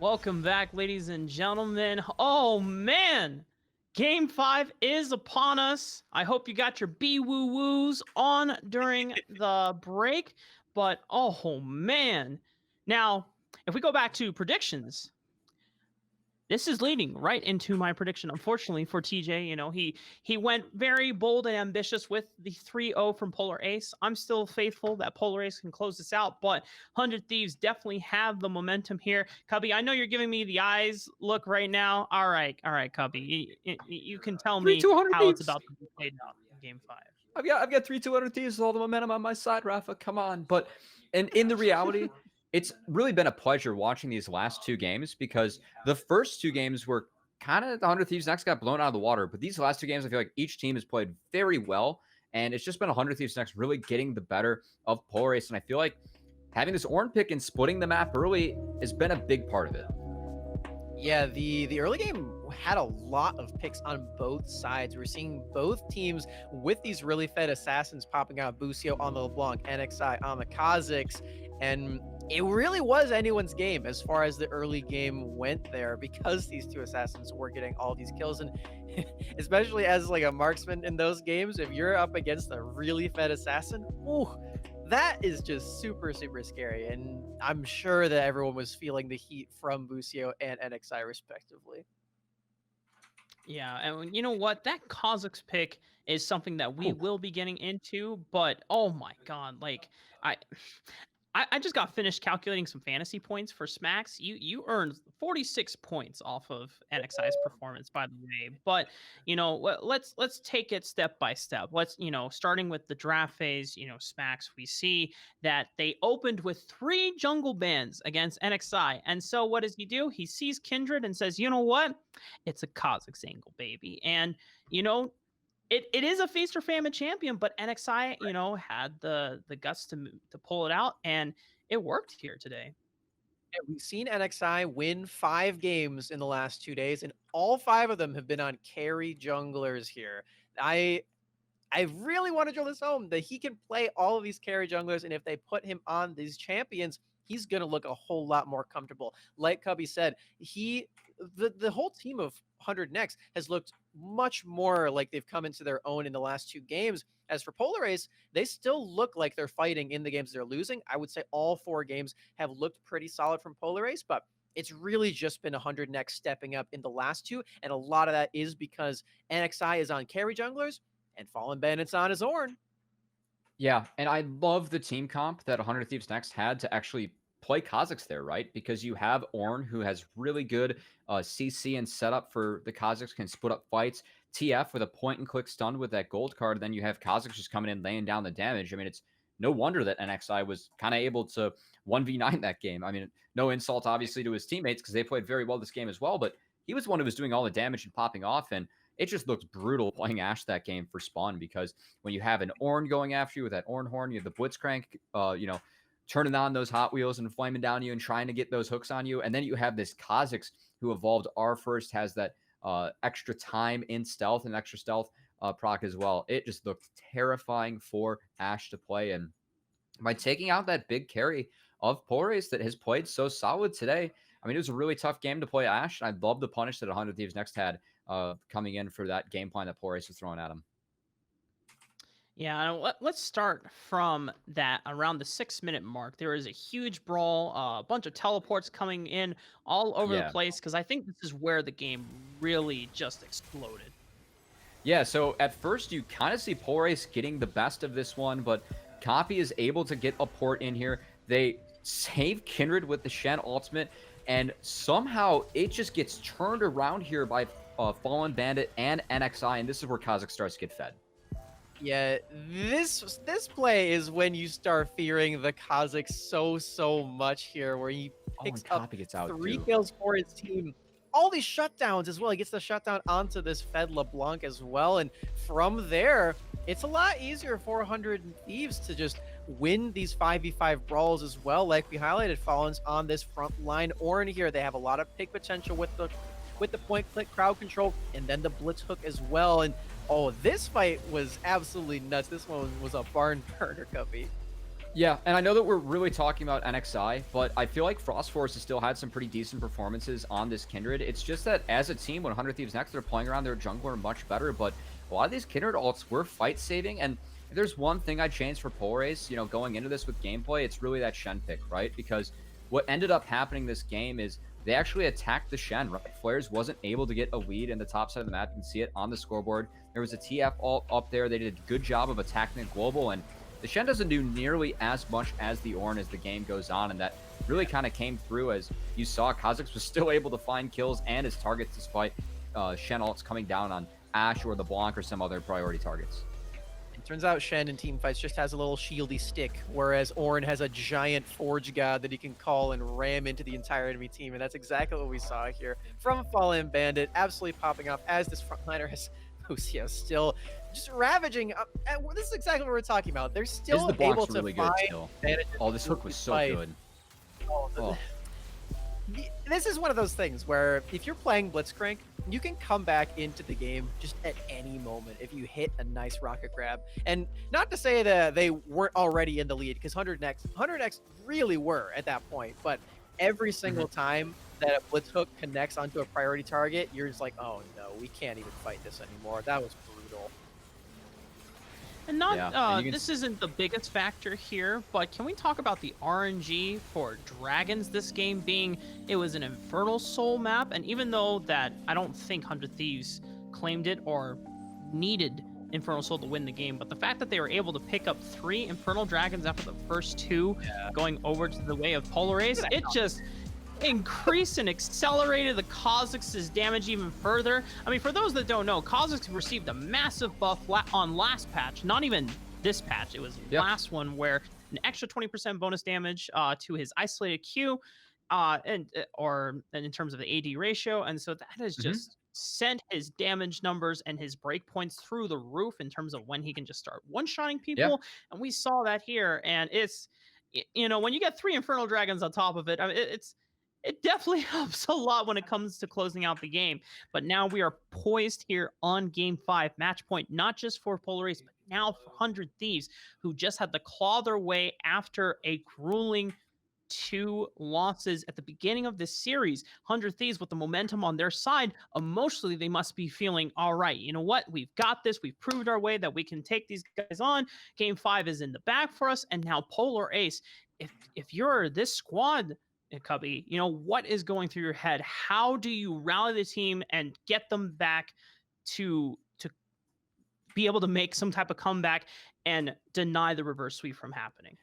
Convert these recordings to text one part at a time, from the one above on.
Welcome back, ladies and gentlemen. Oh man, Game 5 is upon us. I hope you got your bee woo woos on during the break. But oh man. Now, if we go back to predictions, this is leading right into my prediction. Unfortunately for TJ, he went very bold and ambitious with the 3-0 from Polar Ace. I'm still faithful that Polar Ace can close this out, but 100 Thieves definitely have the momentum here. Cubby, I know you're giving me the eyes look right now. All right, Cubby. You can tell Three me 200 how it's Thieves. about to be played out in Game 5. I've got 3 200 Thieves. All the momentum on my side, Rafa. Come on. But in the reality, it's really been a pleasure watching these last two games because the first two games were kind of the 100 Thieves Next got blown out of the water. But these last two games, I feel like each team has played very well. And it's just been 100 Thieves Next really getting the better of Polar Ace. And I feel like having this Orn pick and splitting the map early has been a big part of it. Yeah, the early game had a lot of picks on both sides. We're seeing both teams with these really fed assassins popping out. Busio on the LeBlanc, NXI on the Kazakhs, and it really was anyone's game as far as the early game went there because these two assassins were getting all these kills. And especially as like a marksman in those games, if you're up against a really fed assassin, ooh, that is just super, super scary. And I'm sure that everyone was feeling the heat from Busio and NXI respectively. Yeah, and you know what? That Kazakhs pick is something that we Oh, will be getting into, but oh my god, like I I just got finished calculating some fantasy points for Smacks. You earned 46 points off of NXI's performance, by the way. But let's take it step by step. Let's starting with the draft phase. Smacks. We see that they opened with 3 jungle bans against NXI, and so what does he do? He sees Kindred and says, "You know what? It's a Kazakhs angle, baby." And you know it is a feast or famine champion, but NXI, had the guts to pull it out, and it worked here today. Yeah, we've seen NXI win 5 games in the last 2 days, and all 5 of them have been on carry junglers here. I I really want to drill this home that he can play all of these carry junglers, and if they put him on these champions, he's going to look a whole lot more comfortable. Like Cubby said, the whole team of 100 Next has looked much more like they've come into their own in the last 2 games. As for Polar Ace, they still look like they're fighting in the games they're losing. I would say all 4 games have looked pretty solid from Polar Ace, but it's really just been 100 Next stepping up in the last 2, and a lot of that is because NXI is on carry junglers and Fallen Bandit's on his Orn. yeah. And I love the team comp that 100 Thieves Next had to actually play Kazakhs there, right? Because you have Orn, who has really good CC and setup for the Kazakhs, can split up fights. TF with a point and click stun with that gold card. Then you have Kazakhs just coming in, laying down the damage. I mean, it's no wonder that NXI was kind of able to 1v9 that game. I mean, no insult, obviously, to his teammates because they played very well this game as well, but he was one who was doing all the damage and popping off. And it just looked brutal playing Ashe that game for Spawn because when you have an Orn going after you with that Orn horn, you have the Blitzcrank, turning on those Hot Wheels and flaming down you and trying to get those hooks on you. And then you have this Kazakhs who evolved R first, has that extra time in stealth and extra stealth proc as well. It just looked terrifying for Ashe to play. And by taking out that big carry of Polar Ace that has played so solid today, I mean, it was a really tough game to play Ashe. And I love the punish that 100 Thieves Next had coming in for that game plan that Polar Ace was throwing at him. Yeah, let's start from that around the 6-minute mark. There is a huge brawl, a bunch of teleports coming in all over the Yeah. place because I think this is where the game really just exploded. Yeah, so at first you kind of see Polar Ace getting the best of this one, but Copy is able to get a port in here. They save Kindred with the Shen ultimate, and somehow it just gets turned around here by Fallen Bandit and NXI, and this is where Kazakh starts to get fed. Yeah, this play is when you start fearing the Kazakhs so much here, where he Oh, picks and up Copy gets out 3 too. kills for his team. All these shutdowns as well. He gets the shutdown onto this Fed LeBlanc as well, and from there, it's a lot easier for 100 Thieves to just win these 5v5 brawls as well. Like we highlighted, Fallen's on this front line Orn here. They have a lot of pick potential with the point click crowd control and then the blitz hook as well. And oh, this fight was absolutely nuts. This one was a barn burner, Cubby. Yeah, and I know that we're really talking about NXI, but I feel like Frost Force has still had some pretty decent performances on this Kindred. It's just that as a team, when 100 Thieves Next, they're playing around their jungler much better, but a lot of these Kindred ults were fight-saving, and if there's one thing I'd change for Polaris, going into this with gameplay, it's really that Shen pick, right? Because what ended up happening this game is they actually attacked the Shen, right? Flares wasn't able to get a lead in the top side of the map. You can see it on the scoreboard. There was a TF ult up there. They did a good job of attacking the global, and the Shen doesn't do nearly as much as the Ornn as the game goes on, and that really kind of came through as you saw Kha'Zix was still able to find kills and his targets despite Shen ults coming down on Ashe or the Blanc or some other priority targets. It turns out Shen in team fights just has a little shieldy stick, whereas Ornn has a giant Forge God that he can call and ram into the entire enemy team, and that's exactly what we saw here from Fallen Bandit, absolutely popping off as this frontliner has Lucio still just ravaging. This is exactly what we're talking about. They're still able to really find good still. Oh, this hook was so good. Oh. This is one of those things where if you're playing Blitzcrank, you can come back into the game just at any moment if you hit a nice rocket grab. And not to say that they weren't already in the lead, because 100X really were at that point, but every single time that a Blitz hook connects onto a priority target, you're just like, oh no, we can't even fight this anymore. That was brutal. And not this isn't the biggest factor here, but can we talk about the RNG for Dragons this game being it was an Infernal Soul map, and even though that I don't think 100 Thieves claimed it or needed Infernal Soul to win the game, but the fact that they were able to pick up 3 Infernal Dragons after the first 2 going over to the way of Polar Ace, it just increased and accelerated the Kha'Zix's damage even further. I mean, for those that don't know, Kha'Zix received a massive buff on last patch, not even this patch, it was last one, where an extra 20% bonus damage to his isolated Q, and in terms of the AD ratio, and so that has just sent his damage numbers and his breakpoints through the roof in terms of when he can just start one-shotting people, and we saw that here, and it's, when you get 3 Infernal Dragons on top of it, I mean, it definitely helps a lot when it comes to closing out the game. But now we are poised here on Game 5, match point, not just for Polar Ace, but now for 100 Thieves, who just had to claw their way after a grueling 2 losses at the beginning of this series. 100 Thieves with the momentum on their side. Emotionally, they must be feeling, all right, you know what? We've got this. We've proved our way that we can take these guys on. Game 5 is in the bag for us. And now Polar Ace, if you're this squad, Cubby, what is going through your head? How do you rally the team and get them back to be able to make some type of comeback and deny the reverse sweep from happening?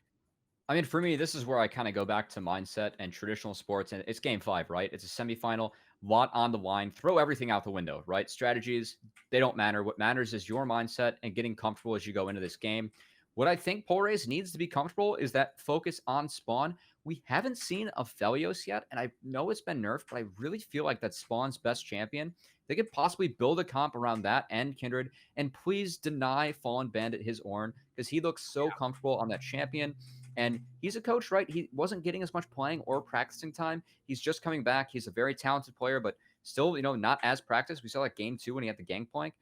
I mean, for me, this is where I kind of go back to mindset and traditional sports, and it's Game 5, right? It's a semifinal, lot on the line, throw everything out the window, right? Strategies, they don't matter. What matters is your mindset and getting comfortable as you go into this game. What I think Polaris needs to be comfortable is that focus on spawn. We haven't seen a Felios yet, and I know it's been nerfed, but I really feel like that's Spawn's best champion. They could possibly build a comp around that and Kindred, and please deny Fallen Bandit his Ornn, because he looks so comfortable on that champion. And he's a coach, right? He wasn't getting as much playing or practicing time. He's just coming back. He's a very talented player, but still, not as practiced. We saw that game 2 when he had the Gangplank.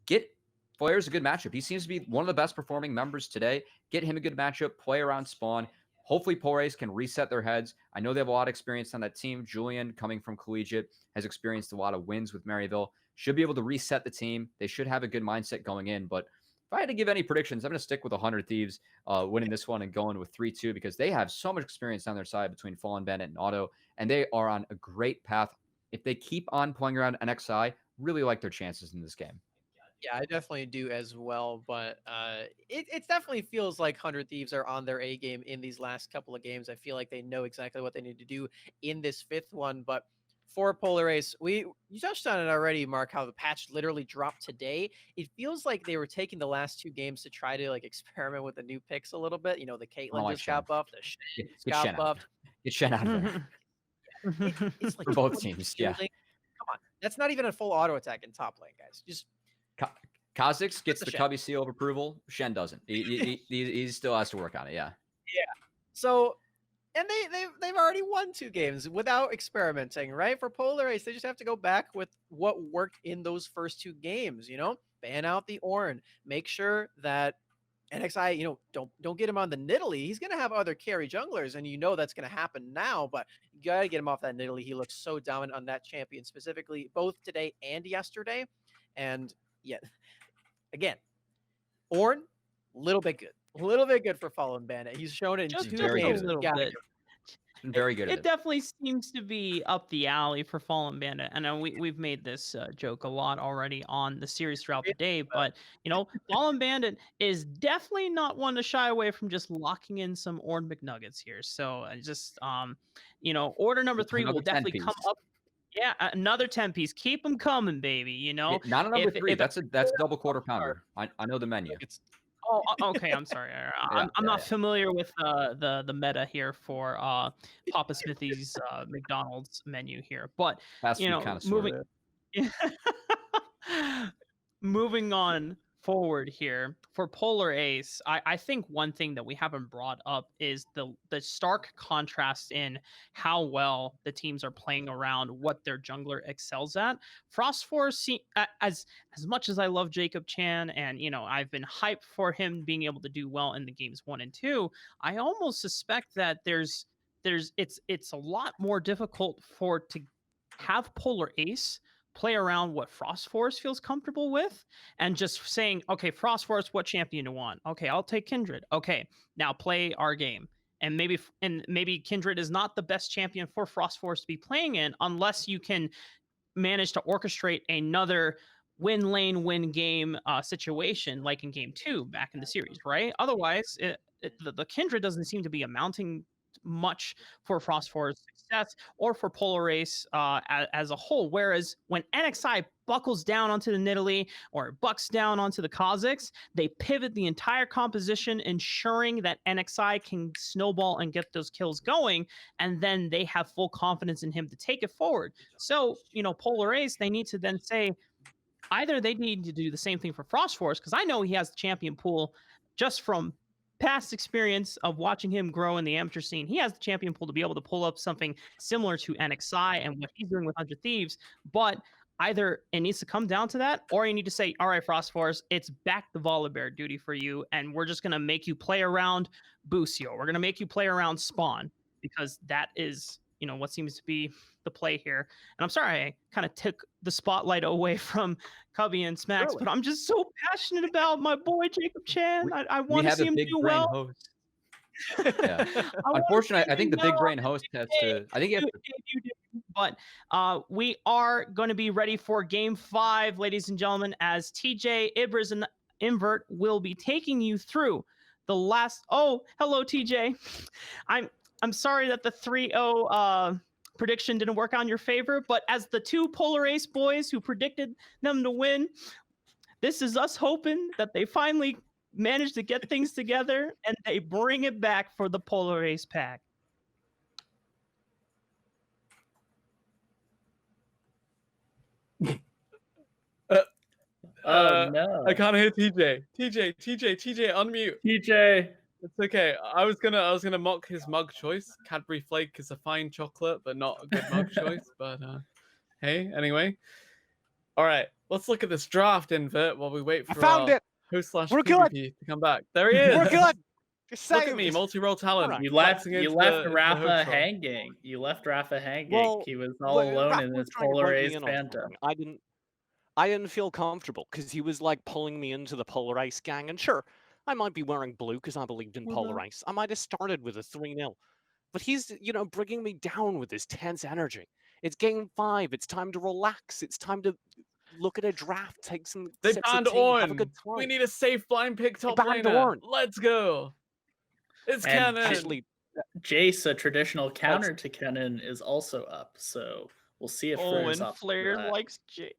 Get Flair's a good matchup. He seems to be one of the best performing members today. Get him a good matchup, play around Spawn. Hopefully, Polaris can reset their heads. I know they have a lot of experience on that team. Julian, coming from Collegiate, has experienced a lot of wins with Maryville. Should be able to reset the team. They should have a good mindset going in. But if I had to give any predictions, I'm going to stick with 100 Thieves winning this one and going with 3-2, because they have so much experience on their side between Fallen Bandit and Otto, and they are on a great path. If they keep on playing around NXI, really like their chances in this game. Yeah, I definitely do as well, but it definitely feels like 100 Thieves are on their A game in these last couple of games. I feel like they know exactly what they need to do in this 5th one, but for Polar Ace, you touched on it already, Mark, how the patch literally dropped today. It feels like they were taking the last 2 games to try to experiment with the new picks a little bit. The Caitlyn just got buffed, the Shen got buffed. Get Shen out of there. It's like for both teams, yeah. Come on, that's not even a full auto attack in top lane, guys. Just Kha'Zix gets the Cubby seal of approval. Shen doesn't. He still has to work on it. Yeah. Yeah. So, and they've already won 2 games without experimenting, right? For Polar Ace, they just have to go back with what worked in those first 2 games. Ban out the Ornn. Make sure that NXI, don't get him on the Nidalee. He's gonna have other carry junglers, and that's gonna happen now. But you gotta get him off that Nidalee. He looks so dominant on that champion specifically, both today and yesterday. And yeah, again, Ornn, a little bit good for Fallen Bandit. He's shown it in Just 2 very a games. good. little Gotta bit. give It's been very good at It it. definitely seems to be up the alley for Fallen Bandit. I know we've made this joke a lot already on the series throughout the it. day, but Fallen Bandit is definitely not one to shy away from just locking in some Ornn McNuggets here. So order number 3 will Another 10 definitely come piece. up. Yeah, another 10 piece. Keep them coming, baby. Yeah, not a number 3. If That's a double quarter pounder. I know the menu. It's Oh, okay. I'm sorry. I'm Yeah, not yeah. familiar with the meta here for Papa Smithy's McDonald's menu here, but Fast food kind of moving uh, moving on forward here for Polar Ace, I think one thing that we haven't brought up is the stark contrast in how well the teams are playing around what their jungler excels at. Frostforce, as much as I love Jacob Chan, and I've been hyped for him being able to do well in the games 1 and 2, I almost suspect that it's a lot more difficult to have Polar Ace play around what Frost Force feels comfortable with and just saying, okay, Frost Force, what champion do you want? Okay, I'll take Kindred. Okay, now play our game. And maybe Kindred is not the best champion for Frost Force to be playing in unless you can manage to orchestrate another win lane, win game situation like in game 2 back in the series, right? Otherwise, the Kindred doesn't seem to be amounting much for Frost Force success or for Polar Ace as a whole. Whereas when NXI buckles down onto the Nidalee or bucks down onto the Kazakhs, they pivot the entire composition, ensuring that NXI can snowball and get those kills going, and then they have full confidence in him to take it forward. So, Polar Ace, they need to then say, either they need to do the same thing for Frost Force, because I know he has the champion pool just from past experience of watching him grow in the amateur scene. He has the champion pool to be able to pull up something similar to NXI and what he's doing with 100 Thieves, but either it needs to come down to that, or you need to say, all right, Frost Force, it's back to Volibear duty for you, and we're just going to make you play around Busio. We're going to make you play around Spawn, because that is, what seems to be the play here. And I'm sorry I kind of took the spotlight away from Cubby and Smacks, but I'm just so passionate about my boy Jacob Chan. I We want to have see a him big do brain well. host. Yeah. I wanna Unfortunately, see I think him the big well. brain host has to. I think he has to. But we are going to be ready for game 5, ladies and gentlemen, as TJ, Ibris, and Invert will be taking you through the last. Oh, hello, TJ. I'm sorry that the 3-0 prediction didn't work out in your favor, but as the 2 Polar Ace boys who predicted them to win, this is us hoping that they finally manage to get things together and they bring it back for the Polar Ace pack. No. I can't hear TJ. TJ, unmute. TJ. It's okay. I was gonna mock his mug choice. Cadbury Flake is a fine chocolate, but not a good mug choice. But hey, anyway. All right, let's look at this draft invert while we wait for I found it. host / We're PvP to come back. There he is. We're good. Just Look saying. at me, multi-role talent. Alright. You left flexing into the Rafa host role. hanging. You left Rafa hanging. Well, he was all alone Rafa in was his trying to Polar bring me Ace in on Phantom. something. I didn't feel comfortable because he was like pulling me into the Polar Ice gang. And sure, I might be wearing blue because I believed in Polar Ice. I might have started with a 3-0. But he's, bringing me down with his tense energy. It's game 5. It's time to relax. It's time to look at a draft, take some They sips of banned tea, have a Ornn. good time. We need a safe blind pick top banned laner. Ornn. Let's go. It's And canon. Actually, Jace, a traditional counter to Kennen, is also up. So we'll see if Flair's and up. Flair likes Jay.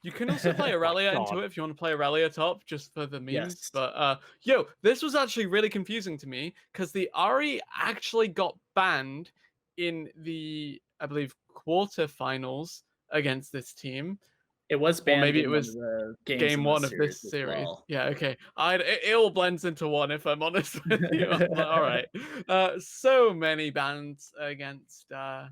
You can also play Aurelia into it if you want to play Aurelia top, just for the memes. Yes. But this was actually really confusing to me because the Ari actually got banned in the, I believe, quarterfinals against this team. It was banned. Maybe in it was one of the games Game in 1 of this as series. well. Yeah, okay. It all blends into one, if I'm honest with you. All right. So many bans against the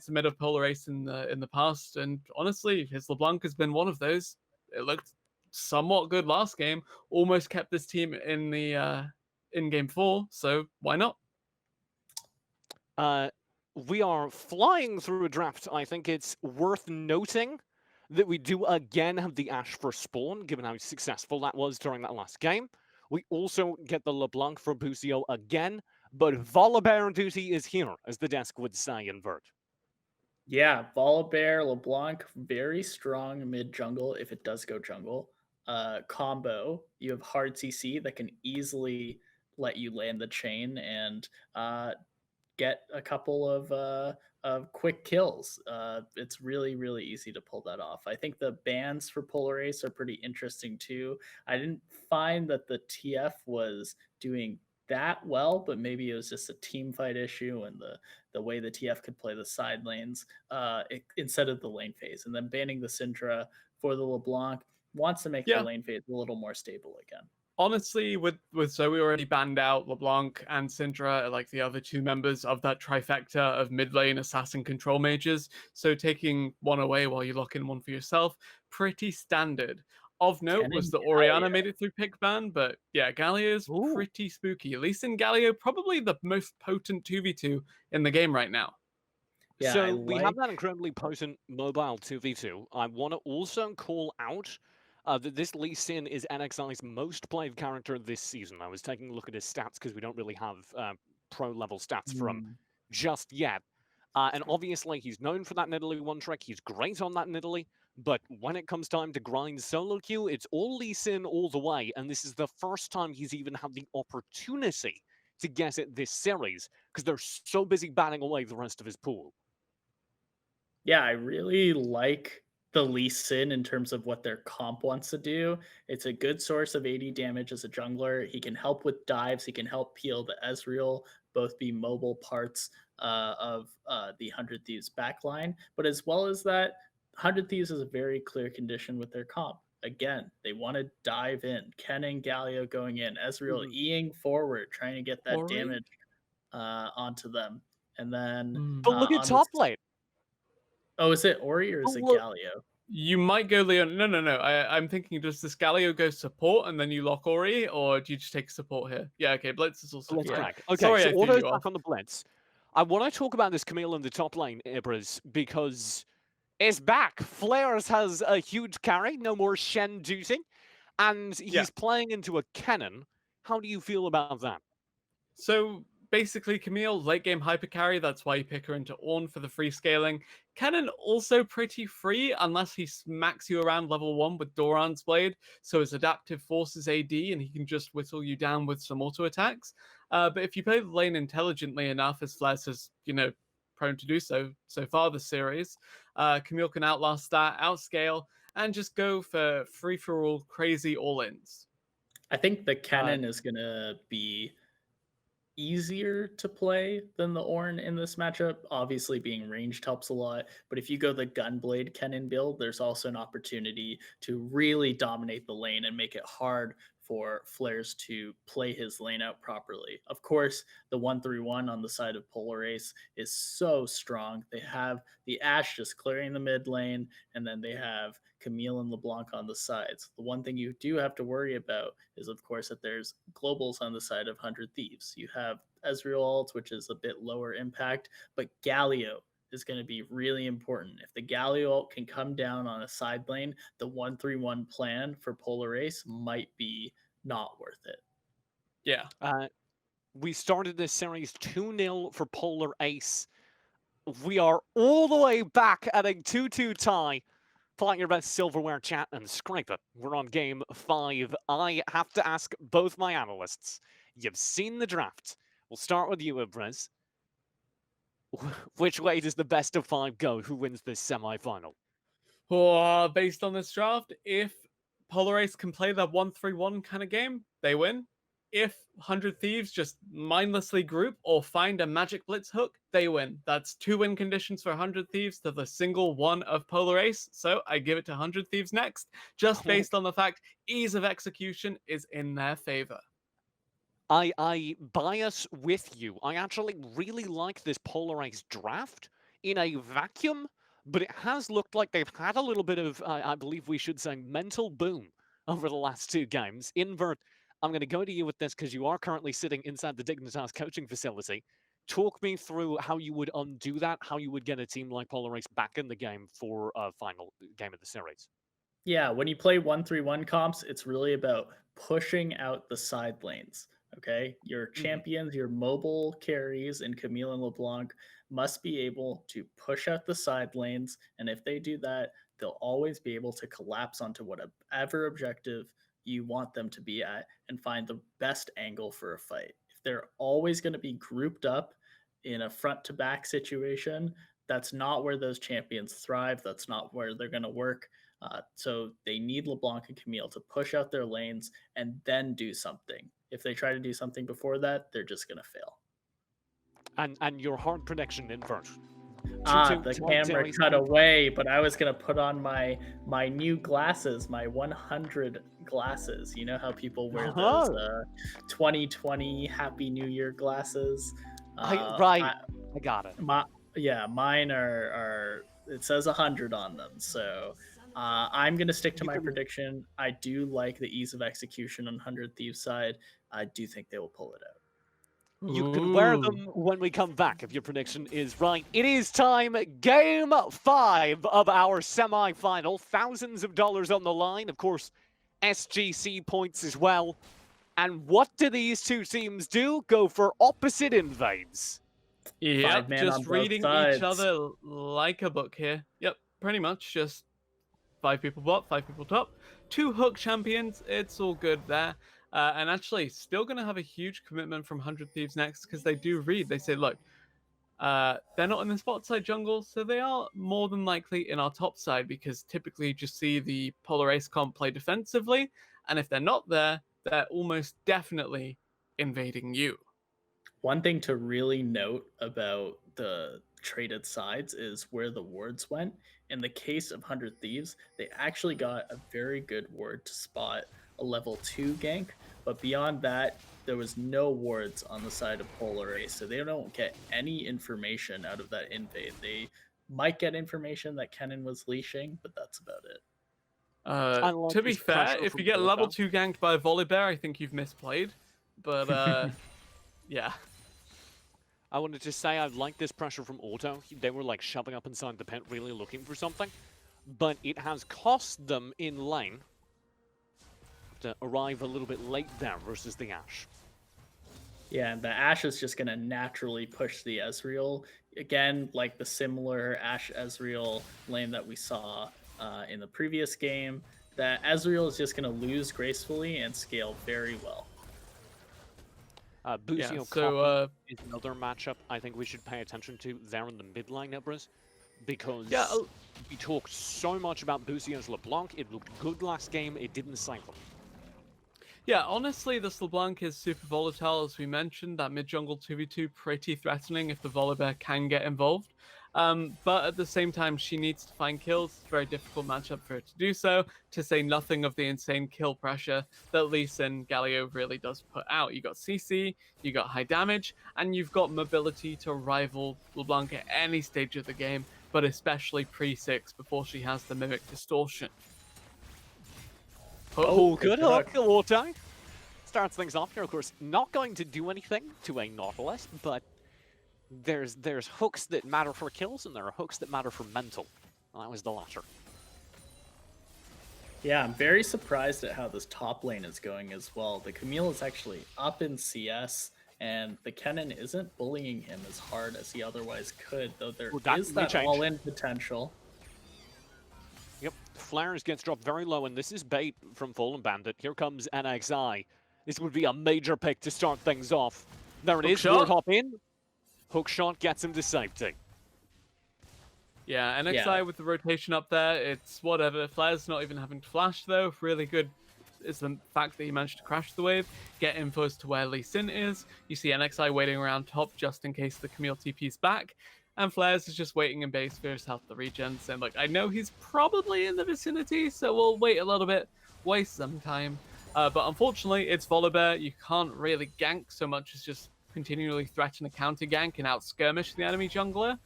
mid of Polar Ace in the past, and honestly, his LeBlanc has been one of those. It looked somewhat good last game, almost kept this team in the in game 4. So why not? We are flying through a draft. I think it's worth noting that we do again have the Ashe for spawn, given how successful that was during that last game. We also get the LeBlanc for Busio again, but Volibear duty is here, as the desk would say in Vert. Yeah, Volibear, LeBlanc, very strong mid jungle if it does go jungle. Combo, you have hard CC that can easily let you land the chain and get a couple of quick kills. It's really, really easy to pull that off. I think the bans for Polar Ace are pretty interesting too. I didn't find that the TF was doing that well, but maybe it was just a team fight issue and the way the TF could play the side lanes instead of the lane phase. And then banning the Syndra for the LeBlanc wants to make the lane phase a little more stable again. Honestly, with Zoe already banned out, LeBlanc and Syndra are like the other two members of that trifecta of mid lane assassin control mages. So taking one away while you lock in one for yourself, pretty standard. Of note was that Orianna made it through pick ban, but yeah, Galio is pretty spooky. At least in Galio, probably the most potent 2v2 in the game right now. Yeah, so we have that incredibly potent mobile 2v2. I want to also call out that this Lee Sin is NXI's most played character this season. I was taking a look at his stats because we don't really have pro-level stats for him just yet. And obviously, he's known for that Nidalee one trick. He's great on that Nidalee. But when it comes time to grind solo queue, it's all Lee Sin all the way. And this is the first time he's even had the opportunity to get it this series because they're so busy batting away the rest of his pool. Yeah, I really like the Lee Sin in terms of what their comp wants to do. It's a good source of AD damage as a jungler. He can help with dives. He can help peel the Ezreal, both be mobile parts of the 100 Thieves backline. But as well as that, 100 Thieves is a very clear condition with their comp. Again, they want to dive in. Ken and Galio going in. Ezreal eing forward, trying to get that damage onto them. And then... But look at top lane. Oh, is it Ori or is it Galio? You might go Leon. No. I'm thinking, does this Galio go support and then you lock Ori, or do you just take support here? Yeah, okay. Blitz is also back. Okay, sorry, so I Auto's back on the Blitz. I want to talk about this Camille in the top lane, Ibras, because it's back. Flares has a huge carry, no more Shen duty, and he's playing into a Kennen. How do you feel about that? So basically, Camille, late game hyper carry, that's why you pick her into Ornn for the free scaling. Kennen also pretty free unless he smacks you around level 1 with Doran's Blade, so his adaptive forces AD and he can just whittle you down with some auto attacks. But if you play the lane intelligently enough, as Flares has, prone to do so far this series, Camille can outlast that, outscale, and just go for free-for-all crazy all-ins. I think the Kennen is going to be easier to play than the Ornn in this matchup. Obviously, being ranged helps a lot, but if you go the Gunblade Kennen build, there's also an opportunity to really dominate the lane and make it hard for Flares to play his lane out properly. Of course, the 1-3-1 on the side of Polar Ace is so strong. They have the Ashe just clearing the mid lane, and then they have Camille and LeBlanc on the sides. The one thing you do have to worry about is, of course, that there's globals on the side of 100 Thieves. You have Ezreal ult, which is a bit lower impact, but Galio is going to be really important. If the Galio ult can come down on a side lane, the 1-3-1 plan for Polar Ace might be not worth it. Yeah. We started this series 2-0 for Polar Ace. We are all the way back at a 2-2 tie. Find your best silverware chat and scrape it. We're on game 5. I have to ask both my analysts. You've seen the draft. We'll start with you, Ibras. Which way does the best of 5 go? Who wins this semi-final? Based on this draft, if Polar Ace can play that 1-3-1 kind of game, they win. If 100 Thieves just mindlessly group or find a magic blitz hook, they win. That's 2 win conditions for 100 Thieves to the single one of Polar Ace. So I give it to 100 Thieves next, just based on the fact ease of execution is in their favor. I bias with you. I actually really like this Polar Ace draft in a vacuum, but it has looked like they've had a little bit of, I believe we should say, mental boom over the last 2 games. Invert, I'm going to go to you with this because you are currently sitting inside the Dignitas coaching facility. Talk me through how you would undo that, how you would get a team like Polar Race back in the game for a final game of the series. Yeah, when you play 1-3-1 comps, it's really about pushing out the side lanes. Okay, your champions, your mobile carries in Camille and LeBlanc must be able to push out the side lanes, and if they do that, they'll always be able to collapse onto whatever objective you want them to be at and find the best angle for a fight. If they're always going to be grouped up in a front to back situation, that's not where those champions thrive. That's not where they're going to work. So they need LeBlanc and Camille to push out their lanes and then do something. If they try to do something before that, they're just going to fail. And your hard prediction, Invert. The camera cut away, but I was going to put on my new glasses, my 100 glasses. You know how people wear those 2020 Happy New Year glasses? I got it. Mine are it says 100 on them, so I'm going to stick to my prediction. I do like the ease of execution on 100 Thieves side. I do think they will pull it out. You can wear them when we come back if your prediction is right. It is time. Game 5 of our semi-final. Thousands of dollars on the line. Of course, SGC points as well. And what do these two teams do? Go for opposite invades. Yep, just reading each other like a book here. Yep, pretty much just 5 people bot, 5 people top. 2 hook champions, it's all good there. And actually, still going to have a huge commitment from 100 Thieves next because they do read. They say, look, they're not in the spot side jungle, so they are more than likely in our top side because typically you just see the Polar Ace comp play defensively. And if they're not there, they're almost definitely invading you. One thing to really note about the traded sides is where the wards went. In the case of 100 Thieves, they actually got a very good ward to spot a level 2 gank, but beyond that, there was no wards on the side of Polar Ace, so they don't get any information out of that invade. They might get information that Kennen was leashing, but that's about it. To be fair, if you get level 2 ganked by a Volibear, I think you've misplayed. But, yeah. I wanted to say I like this pressure from Auto. They were like shoving up inside the pit, really looking for something. But it has cost them in lane to arrive a little bit late there versus the Ashe. Yeah, and the Ashe is just going to naturally push the Ezreal. Again, like the similar Ashe-Ezreal lane that we saw in the previous game, that Ezreal is just going to lose gracefully and scale very well. Busio is another matchup I think we should pay attention to there in the mid lane, Ibris, because we talked so much about Busio's LeBlanc. It looked good last game. It didn't cycle. Yeah, honestly, this LeBlanc is super volatile, as we mentioned. That mid-jungle 2v2 pretty threatening if the Volibear can get involved. But at the same time, she needs to find kills. It's a very difficult matchup for her to do so, to say nothing of the insane kill pressure that Lee Sin Galio really does put out. You got CC, you got high damage, and you've got mobility to rival LeBlanc at any stage of the game, but especially pre-6 before she has the Mimic Distortion. Good hook, Auto. Starts things off here, of course. Not going to do anything to a Nautilus, but there's hooks that matter for kills, and there are hooks that matter for mental. Well, that was the latter. Yeah, I'm very surprised at how this top lane is going as well. The Camille is actually up in CS, and the Kennen isn't bullying him as hard as he otherwise could, though there is that all-in potential. Yep, Flares gets dropped very low, and this is bait from Fallen Bandit. Here comes NXI. This would be a major pick to start things off. There it is, ward hop in. Hook shot gets him to safety. Yeah, NXI with the rotation up there, it's whatever. Flare's not even having to flash, though. Really good is the fact that he managed to crash the wave, get info as to where Lee Sin is. You see NXI waiting around top just in case the Camille TP's back. And Flares is just waiting in base for his health to regen. So, like, I know he's probably in the vicinity, so we'll wait a little bit, waste some time. But unfortunately, it's Volibear. You can't really gank so much as just continually threaten a counter gank and out skirmish the enemy jungler.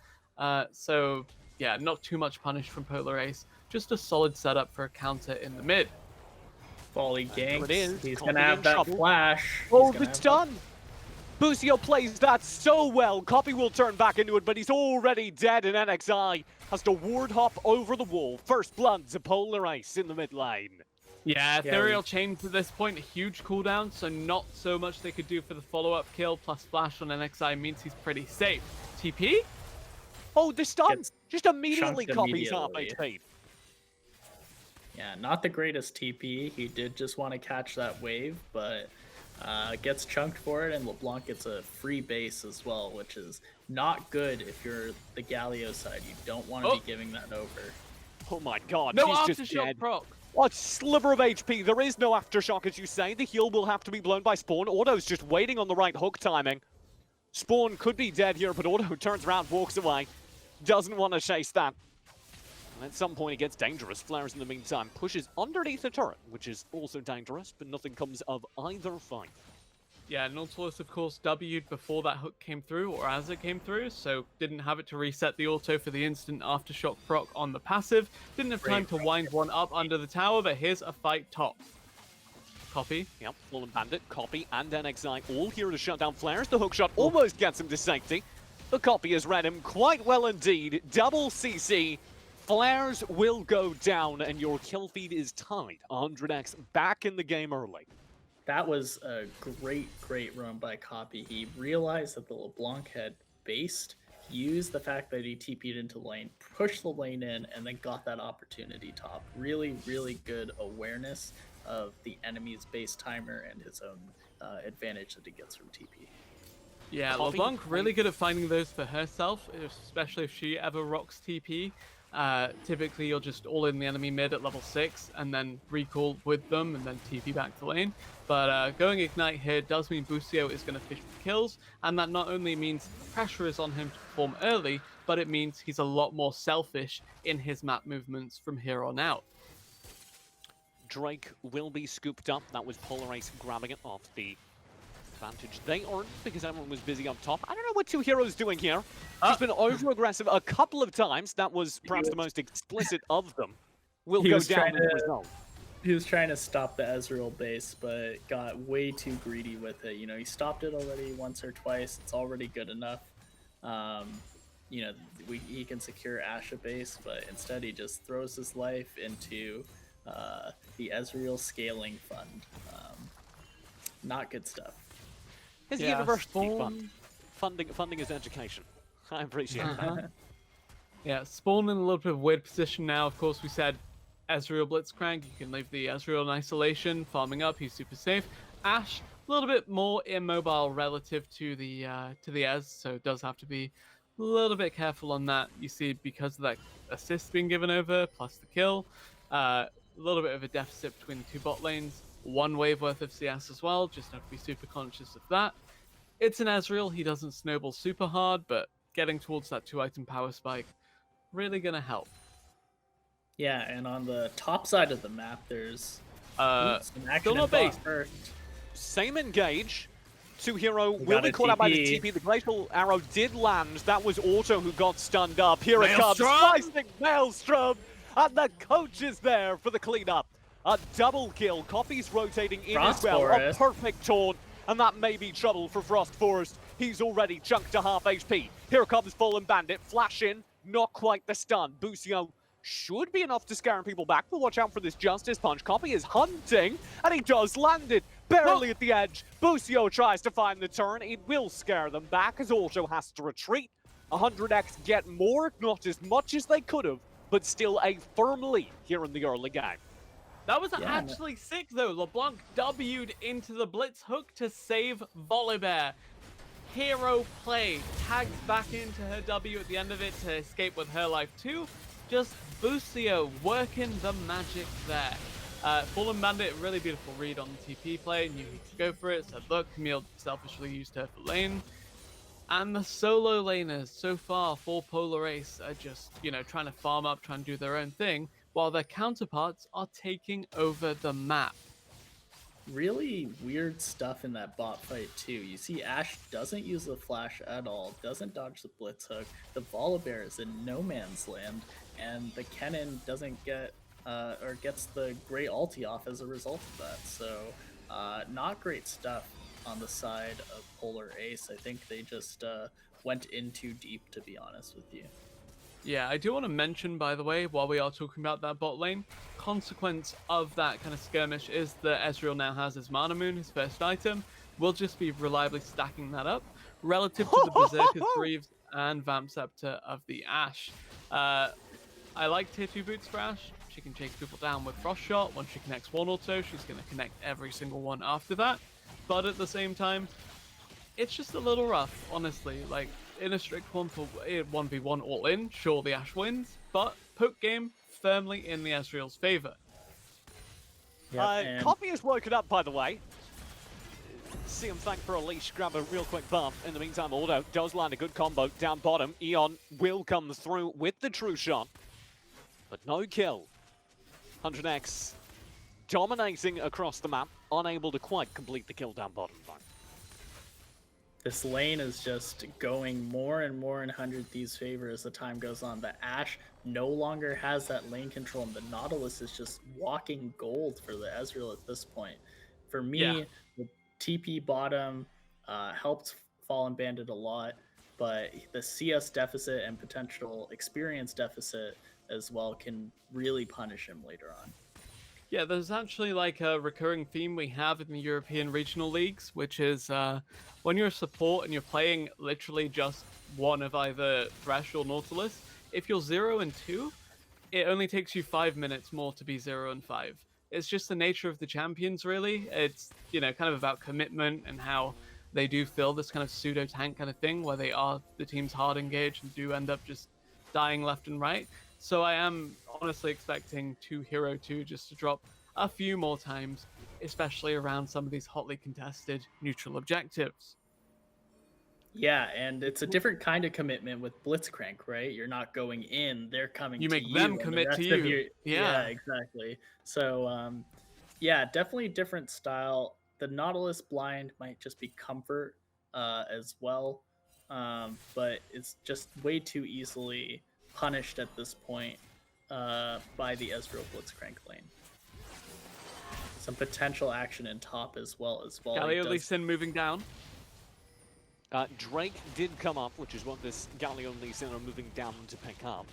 So, yeah, not too much punish from Polar Ace. Just a solid setup for a counter in the mid. Volley There it ganks. is. He's Copy gonna have in that trouble. flash. Oh, He's gonna the have that- stun! Busio plays that so well. Copy will turn back into it, but he's already dead, and NXI has to ward hop over the wall. First blood to Polar Ice in the mid lane. Yeah, Yeah, Ethereal Chain to this point, a huge cooldown, so not so much they could do for the follow-up kill, plus flash on NXI means he's pretty safe. TP? Oh, the stun! Gets Just immediately chunked copies half immediately. HP. Yeah, not the greatest TP. He did just want to catch that wave, but gets chunked for it, and LeBlanc gets a free base as well, which is not good if you're the Galio side. You don't want to be giving that over. Oh my god, No he's just aftershock dead. proc. What sliver of HP? There is no aftershock, as you say. The heal will have to be blown by Spawn. Auto's just waiting on the right hook timing. Spawn could be dead here, but Auto turns around, walks away. Doesn't want to chase that. And at some point it gets dangerous. Flares in the meantime pushes underneath the turret, which is also dangerous, but nothing comes of either fight. Yeah, Nautilus, of course, W'd before that hook came through, or as it came through, so didn't have it to reset the auto for the instant aftershock proc on the passive. Didn't have time to wind one up under the tower, but here's a fight top. Copy. Yep, Fallen Bandit, Copy, and NXI all here to shut down Flares. The hookshot almost gets him to safety. The Copy has read him quite well indeed. Double CC. Flares will go down, and your kill feed is tied. 100x back in the game early. That was a great run by Copy. He realized that the LeBlanc had based, used the fact that he TP'd into lane, pushed the lane in, and then got that opportunity top. Really good awareness of the enemy's base timer and his own advantage that he gets from TP. Yeah, Copy. LeBlanc really good at finding those for herself, especially if she ever rocks TP. Typically, you'll just all in the enemy mid at level 6 and then recall with them and then TP back to lane. But going Ignite here does mean Busio is going to fish for kills, and that not only means pressure is on him to perform early, but it means he's a lot more selfish in his map movements from here on out. Drake will be scooped up. That was Polar Ice grabbing it off the advantage they earned because everyone was busy up top. I don't know what Two Heroes doing here. He's been over-aggressive a couple of times. That was perhaps the most explicit of them. Will He go was down trying in the to- result. He was trying to stop the Ezreal base, but got way too greedy with it. You know, he stopped it already once or twice. It's already good enough. You know, he can secure Asha base, but instead he just throws his life into the Ezreal scaling fund. Not good stuff. His Yeah, university Spawn- funding his education. I appreciate that. Yeah, Spawn in a little bit of a weird position now. Of course, we said Ezreal Blitzcrank. You can leave the Ezreal in isolation, farming up. He's super safe. Ashe, a little bit more immobile relative to the Ez, so it does have to be a little bit careful on that. You see, because of that assist being given over, plus the kill, a little bit of a deficit between the two bot lanes. One wave worth of CS as well. Just have to be super conscious of that. It's an Ezreal. He doesn't snowball super hard, but getting towards that 2-item power spike really gonna help. Yeah, and on the top side of the map, there's Uh, some action still in not bot based. first. Same engage. Two Hero We will got be a caught out by the TP. TP. The Glacial Arrow did land. That was Auto who got stunned up. Here it comes. Maelstrom! Slicing Maelstrom. And the coach is there for the cleanup. A double kill. Copies rotating in Frost as well. Forest. A perfect taunt. And that may be trouble for Frost Forest. He's already chunked to half HP. Here comes Fallen Bandit. Flash in. Not quite the stun. Busio should be enough to scare people back, but watch out for this Justice Punch. Copy is hunting, and he does land it. Barely at the edge. Busio tries to find the turn. It will scare them back as Auto has to retreat. 100x get more, not as much as they could have, but still a firm lead here in the early game. That was Yeah, actually sick, though. LeBlanc W'd into the Blitz hook to save Volibear. Hero play. Tags back into her W at the end of it to escape with her life, too. Just Busio working the magic there. Fallen Bandit, really beautiful read on the TP play. Knew he could go for it. Said, look, Camille selfishly used her for lane. And the solo laners so far for Polar Ace are just, you know, trying to farm up, trying to do their own thing, while their counterparts are taking over the map. Really weird stuff in that bot fight too. You see Ashe doesn't use the flash at all, doesn't dodge the blitz hook, the Volibear is in no man's land, and the Kennen doesn't get or gets the great ulti off as a result of that. So not great stuff on the side of Polar Ace. I think they just went in too deep, to be honest with you. Yeah, I do want to mention, by the way, while we are talking about that bot lane, consequence of that kind of skirmish is that Ezreal now has his Mana Moon, his first item. We'll just be reliably stacking that up relative to the Berserker Thieves and Vamp Scepter of the Ashe. I like tier 2 boots for Ashe. She can chase people down with Frost Shot. Once she connects one auto, she's going to connect every single one after that. But at the same time, it's just a little rough, honestly. Like, in a strict 1v1 all-in, sure, the Ashe wins, but poke game firmly in the Ezreal's favor. Copy is woken up, by the way. See him thank for a leash, grab a real quick buff. In the meantime, Aldo does land a good combo down bottom. Eon will come through with the true shot, but no kill. 100X dominating across the map, unable to quite complete the kill down bottom. This lane is just going more and more in 100 Thieves' favor as the time goes on. The Ashe no longer has that lane control, and the Nautilus is just walking gold for the Ezreal at this point. For me, the TP bottom helped Fallen Bandit a lot, but the CS deficit and potential experience deficit as well can really punish him later on. Yeah, there's actually like a recurring theme we have in the European regional leagues, which is when you're a support and you're playing literally just one of either Thresh or Nautilus, if you're 0 and 2, it only takes you 5 minutes more to be 0 and 5. It's just the nature of the champions, really. It's, you know, kind of about commitment and how they do fill this kind of pseudo tank kind of thing where they are the team's hard engaged and do end up just dying left and right. So I am honestly expecting 2 Hero 2 just to drop a few more times, especially around some of these hotly contested neutral objectives. Yeah, and it's a different kind of commitment with Blitzcrank, right? You're not going in, they're coming You to make you. them commit to you. Yeah, exactly. So, yeah, definitely different style. The Nautilus blind might just be comfort as well, but it's just way too easily punished at this point by the Ezreal Blitzcrank lane. Some potential action in top as well. Galio Lee Sin moving down. Drake did come up, which is what this Galio Lee Sin are moving down to pick up.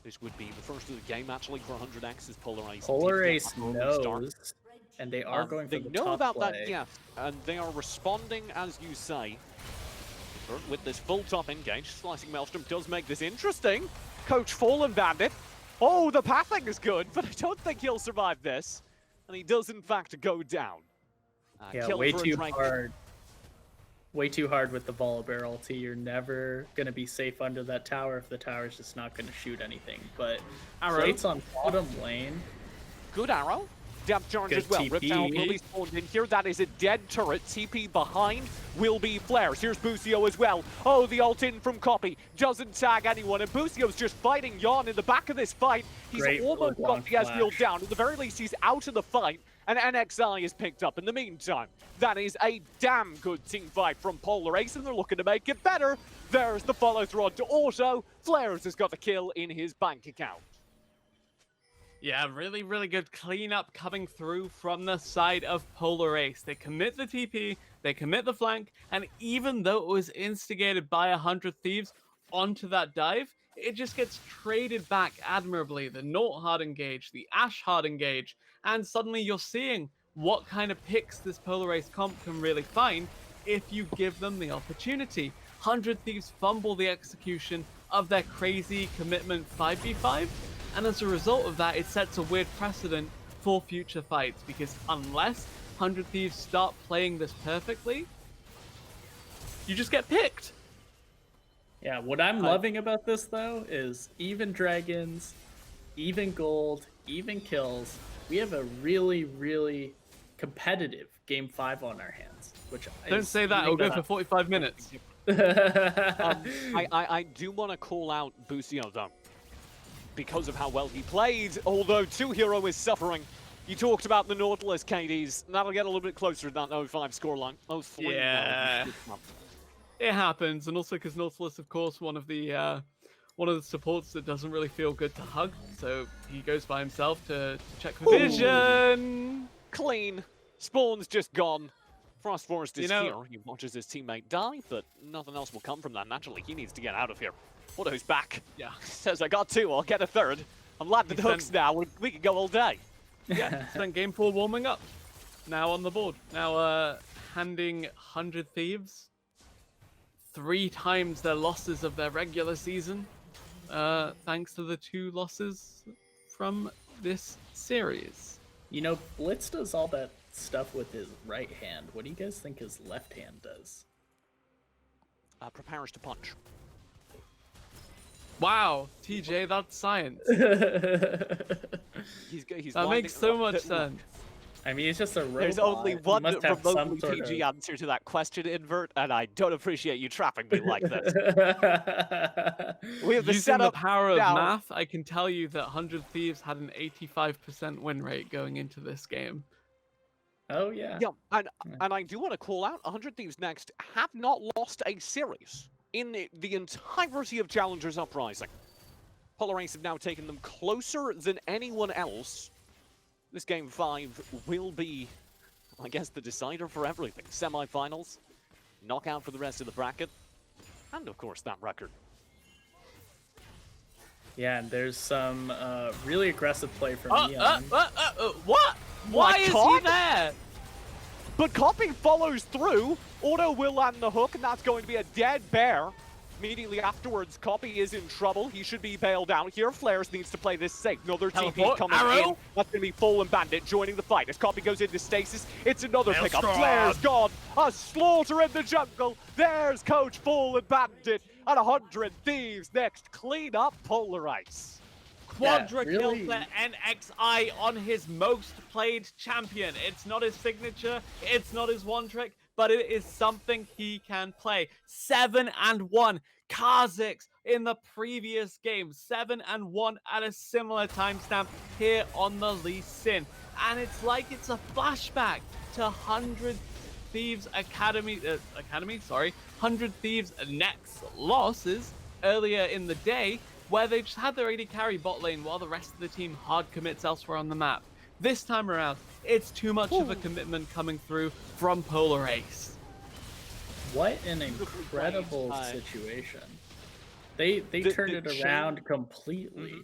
This would be the first of the game, actually, for 100X is Polar Ace. Polar Ace knows, and they are going for the top They know about play. that, yes, and they are responding, as you say, with this full top engage. Slicing Maelstrom does make this interesting. Coach Fallen Bandit. Oh, the pathing is good, but I don't think he'll survive this. And he does, in fact, go down. Yeah, way too hard. Way too hard with the Volibear ulti. You're never going to be safe under that tower if the tower's just not going to shoot anything. But Flate's on bottom lane. Good arrow. Depth charge as well. Riptile will be spawned in here. That is a dead turret. TP behind will be flares. Here's Busio as well. Oh, the ult in from Copy. Doesn't tag anyone. And Busio's just fighting Yarn in the back of this fight. He's almost got the Ezreal down. At the very least, he's out of the fight. And NXI is picked up in the meantime. That is a damn good team fight from Polar Ace, and they're looking to make it better. There's the follow-through to Auto. Flares has got the kill in his bank account. Yeah, really, really good cleanup coming through from the side of Polar Ace. They commit the TP, they commit the flank, and even though it was instigated by 100 Thieves onto that dive, it just gets traded back admirably. The Naut hard engage, the Ashe hard engage, and suddenly you're seeing what kind of picks this Polar Ace comp can really find if you give them the opportunity. 100 Thieves fumble the execution of their crazy commitment 5v5, and as a result of that, it sets a weird precedent for future fights, because unless 100 Thieves start playing this perfectly, you just get picked. Yeah, what I'm loving about this, though, is even dragons, even gold, even kills. We have a really, really competitive Game 5 on our hands. Which Don't say that, it'll go for 45 minutes. I do want to call out Busio, though, because of how well he played, although 2 Hero is suffering. You talked about the Nautilus KDs. That'll get a little bit closer to that 0-5 scoreline. 0-3. Yeah. It happens, and also because Nautilus, of course, one of the one of the supports that doesn't really feel good to hug, so he goes by himself to check for vision. Clean. Spawn's just gone. Frostforest is You know- here. He watches his teammate die, but nothing else will come from that. Naturally, he needs to get out of here. Auto's back. Yeah. Says, I got 2, I'll get a 3rd. I'm landing He hooks sent- now. We can go all day. Yeah, spent game 4 warming up. Now on the board. Now handing 100 Thieves 3 times their losses of their regular season, thanks to the 2 losses from this series. You know, Blitz does all that stuff with his right hand. What do you guys think his left hand does? Prepares to punch. Wow, TJ, that's science. He's That makes so much sense. I mean, he's just a robot. There's only He one must have some remotely sort PG of- answer to that question, Invert, and I don't appreciate you trapping me like this. We have the Using the setup power of now. math, I can tell you that 100 Thieves had an 85% win rate going into this game. Oh, yeah. Yeah, and I do want to call out 100 Thieves Next have not lost a series in the entirety of Challengers Uprising. Polarice have now taken them closer than anyone else. This game 5 will be, I guess, the decider for everything. Semifinals, knockout for the rest of the bracket, and of course that record. Yeah, and there's some really aggressive play from Neon. What? Why is he Todd? there? But Copy follows through. Auto will land the hook, and that's going to be a dead bear. Immediately afterwards, Copy is in trouble. He should be bailed out here. Flares needs to play this safe. Another TP Teleport, coming in. arrow. That's going to be Fallen Bandit joining the fight. As Copy goes into stasis, it's another pickup. Maelstrom. Flares gone. A slaughter in the jungle. There's Coach Fallen Bandit. And 100 Thieves next. Clean up Polarice. Quadra Yeah, really. kill for NXI on his most played champion. It's not his signature, it's not his one trick, but it is something he can play. 7-1 Kha'Zix in the previous game. 7-1 at a similar timestamp here on the Lee Sin. And it's like it's a flashback to 100 Thieves 100 Thieves Next losses earlier in the day, where they just had their AD carry bot lane while the rest of the team hard commits elsewhere on the map. This time around, it's too much of a commitment coming through from Polarice. What an incredible Right. situation. They turned it chain- around completely.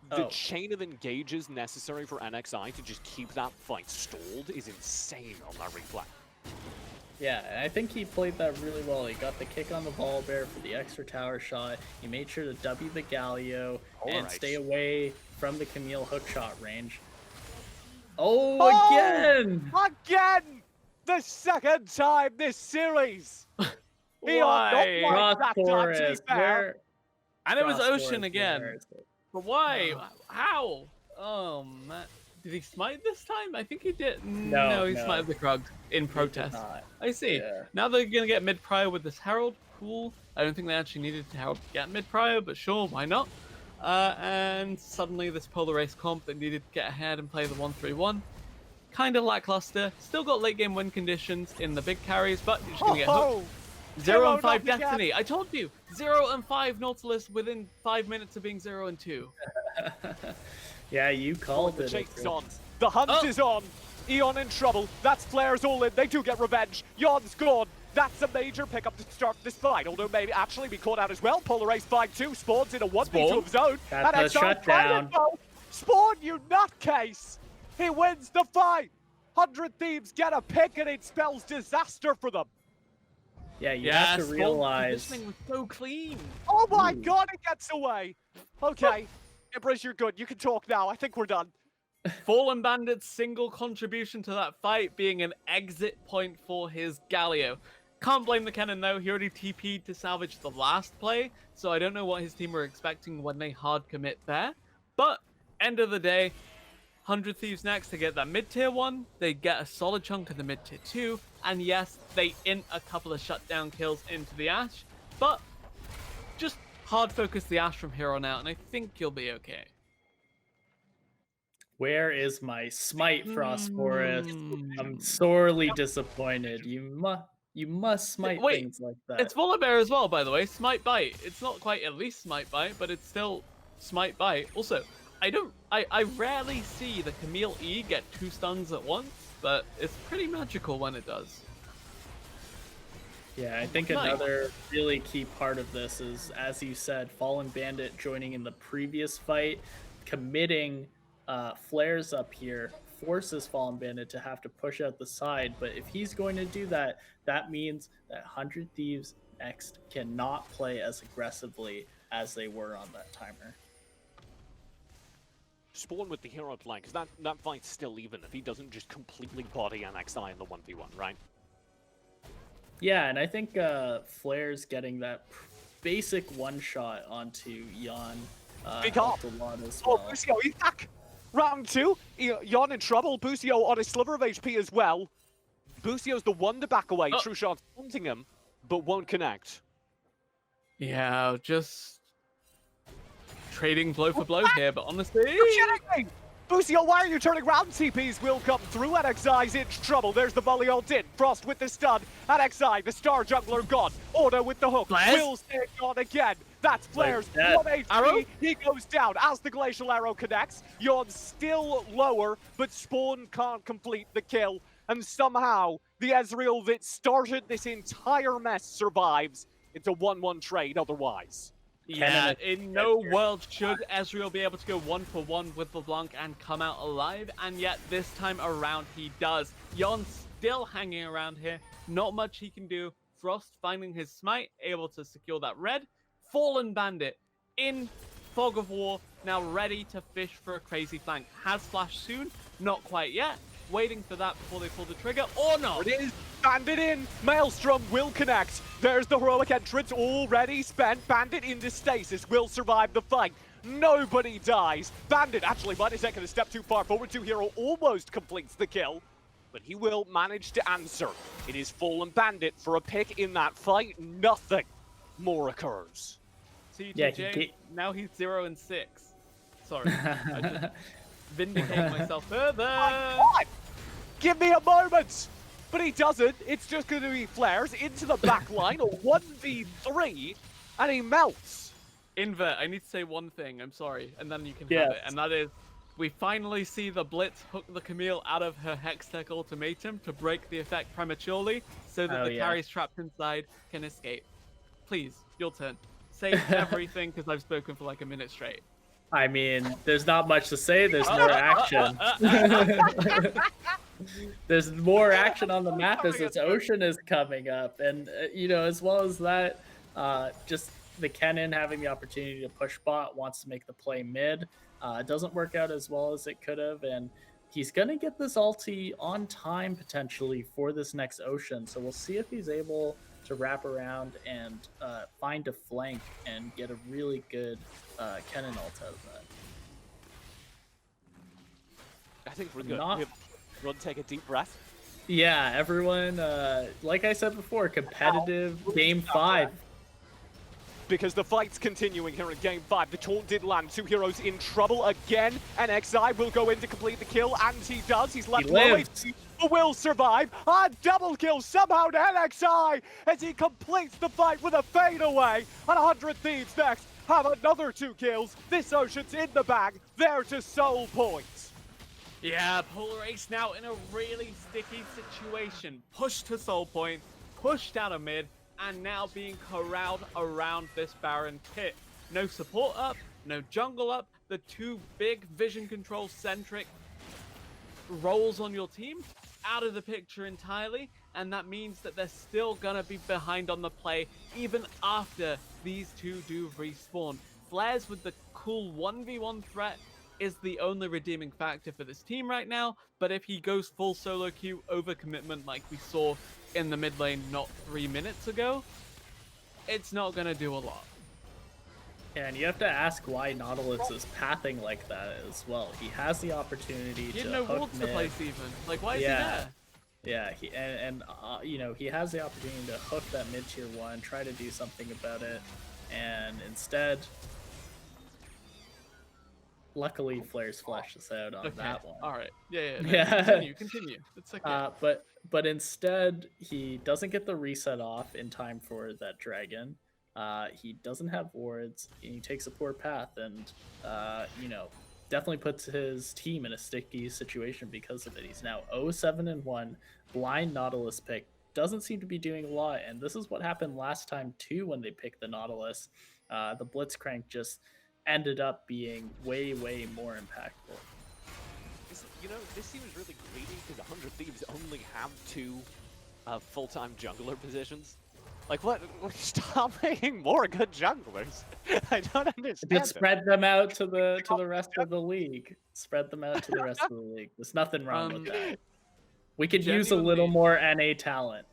The Oh. chain of engages necessary for NXI to just keep that fight stalled is insane on that replay. Yeah, and I think he played that really well. He got the kick on the ball bear for the extra tower shot. He made sure to W the Galio and Alright. stay away from the Camille hookshot range. Oh, Oh! again! Again! The second time this series! He are not Why? like Cross that time, to be Forest, fair. where? And it was Cross Ocean Forest, again. where is it? But why? How? Oh, man. Did he smite this time? I think he did. No, he no. smited the Krug in He did protest. not. I see. Yeah. Now they're going to get mid-prior with this Herald. Cool. I don't think they actually needed to Herald to get mid-prior, but sure, why not? And suddenly this Polarice comp that needed to get ahead and play the 1-3-1. Kind of lackluster. Still got late game win conditions in the big carries, but you're just going to get hooked. 0 and 5 Hero, not Destiny. I told you. 0 and 5 Nautilus within 5 minutes of being 0 and 2. Yeah, you called The it. chase is Chris. on. The hunt Oh. is on. Eon in trouble. That's Flares all in. They do get revenge. Yon's gone. That's a major pickup to start this fight. Although maybe actually be caught out as well. Polarice 5-2 spawns in a 1v2 Spawn. of zone. That's and a XR shutdown. Spawn, you nutcase. He wins the fight. 100 Thieves get a pick and it spells disaster for them. Yeah, you have to Spawn's realize. positioning was so clean. Oh my Ooh. god, it gets away. Okay. Embrace, you're good. You can talk now. I think we're done. Fallen Bandit's single contribution to that fight being an exit point for his Galio. Can't blame the Kennen though, he already TP'd to salvage the last play, so I don't know what his team were expecting when they hard commit there. But, end of the day, 100 Thieves next to get that mid-tier 1, they get a solid chunk of the mid-tier 2, and yes, they int a couple of shutdown kills into the Ashe, but just hard focus the Ashe from here on out, and I think you'll be okay. Where is my smite, Frost Forest? Mm. I'm sorely disappointed. You must. You must smite Wait, things like that. It's Volibear as well, by the way. Smite Bite. It's not quite at least Smite Bite, but it's still Smite Bite. Also, I rarely see the Camille E get 2 stuns at once, but it's pretty magical when it does. Yeah, I think Nice. another really key part of this is, as you said, Fallen Bandit joining in the previous fight, committing flares up here, forces Fallen Bandit to have to push out the side. But if he's going to do that, that means that 100 Thieves next cannot play as aggressively as they were on that timer. Spawn with the hero flank, because that fight's still even if he doesn't just completely body NXI in the 1v1, right? Yeah, and I think Flair's getting that basic one-shot onto Jan helped a lot as well. Oh, Busio, he's back! Round 2, Jan in trouble. Busio on a sliver of HP as well. Busio's the one to back away. True Shot's taunting him, but won't connect. Yeah, just trading blow for blow here, but honestly... You're kidding me! Busio, why are you turning round? TPs will come through. NXI's in trouble. There's the volley ult in. Frost with the stun. NXI, the star jungler gone. Order with the hook. Flares? Will stay on again. That's Flares. Like 1 HP. Arrow? He goes down as the glacial arrow connects. Yon's still lower, but Spawn can't complete the kill. And somehow, the Ezreal that started this entire mess survives. It's a 1-1 trade otherwise. Yeah, in no world should Ezreal be able to go 1-for-1 with LeBlanc and come out alive, and yet this time around he does. Yon's still hanging around here, not much he can do. Frost finding his smite, able to secure that red. Fallen Bandit in Fog of War, now ready to fish for a crazy flank. Has flash soon, not quite yet. Waiting for that before they pull the trigger, or not. It is. Bandit in. Maelstrom will connect. There's the heroic entrance already spent. Bandit into stasis will survive the fight. Nobody dies. Bandit actually might have taken a step too far forward. 2hero almost completes the kill, but he will manage to answer. It is Fallen Bandit for a pick in that fight. Nothing more occurs. TTJ, now he's 0-6. Sorry, I just vindicate myself further. My God! Give me a moment! But he doesn't. It's just going to be Flares into the back line, a 1v3, and he melts. Invert, I need to say one thing, I'm sorry, and then you can have it, and that is, we finally see the Blitz hook the Camille out of her Hextech ultimatum to break the effect prematurely, so that the carries trapped inside can escape. Please, your turn. Say everything, because I've spoken for like a minute straight. I mean, there's not much to say. There's more action. There's more action on the map as this ocean is coming up. And, you know, as well as that, just the Kennen having the opportunity to push bot, wants to make the play mid. It doesn't work out as well as it could have. And he's going to get this ulti on time, potentially, for this next ocean. So we'll see if he's able to wrap around and find a flank and get a really good Kennen ult out of that. I think we're good. Everyone take a deep breath. Yeah, everyone, like I said before, competitive game 5. Because the fight's continuing here in game 5. The taunt did land. 2heroes in trouble again. NXI will go in to complete the kill, and he does. He's left low. Will survive. A double kill somehow to NXI as he completes the fight with a fadeaway. And 100 Thieves next have another 2 kills. This ocean's in the bag. There to Soul Point. Yeah, Polar Ace now in a really sticky situation. Pushed to Soul Point, pushed out of mid, and now being corralled around this Baron pit. No support up, no jungle up, the 2 big vision control centric roles on your team out of the picture entirely, and that means that they're still gonna be behind on the play even after these 2 do respawn. Flares with the cool 1v1 threat is the only redeeming factor for this team right now, but if he goes full solo queue overcommitment like we saw in the mid lane not 3 minutes ago, it's not gonna do a lot. Yeah, and you have to ask why Nautilus is pathing like that as well. He has the opportunity He to had no hook wards mid. to place even. Like, why is he there? Yeah, you know, he has the opportunity to hook that mid tier 1, try to do something about it, and instead luckily Flares flashed us out on Okay. that one. All right. Yeah. Yeah. Continue. It's okay. But instead, he doesn't get the reset off in time for that dragon. He doesn't have wards, and he takes a poor path, and definitely puts his team in a sticky situation because of it. He's now 0-7-1, blind Nautilus pick. Doesn't seem to be doing a lot, and this is what happened last time too when they picked the Nautilus. The Blitzcrank just ended up being way more impactful. This seems really greedy because 100 Thieves only have 2 full-time jungler positions. Like, what? Stop making more good junglers. I don't understand. Just spread them out to the rest of the league. Spread them out to the rest of the league. There's nothing wrong with that. We could use a little more NA talent.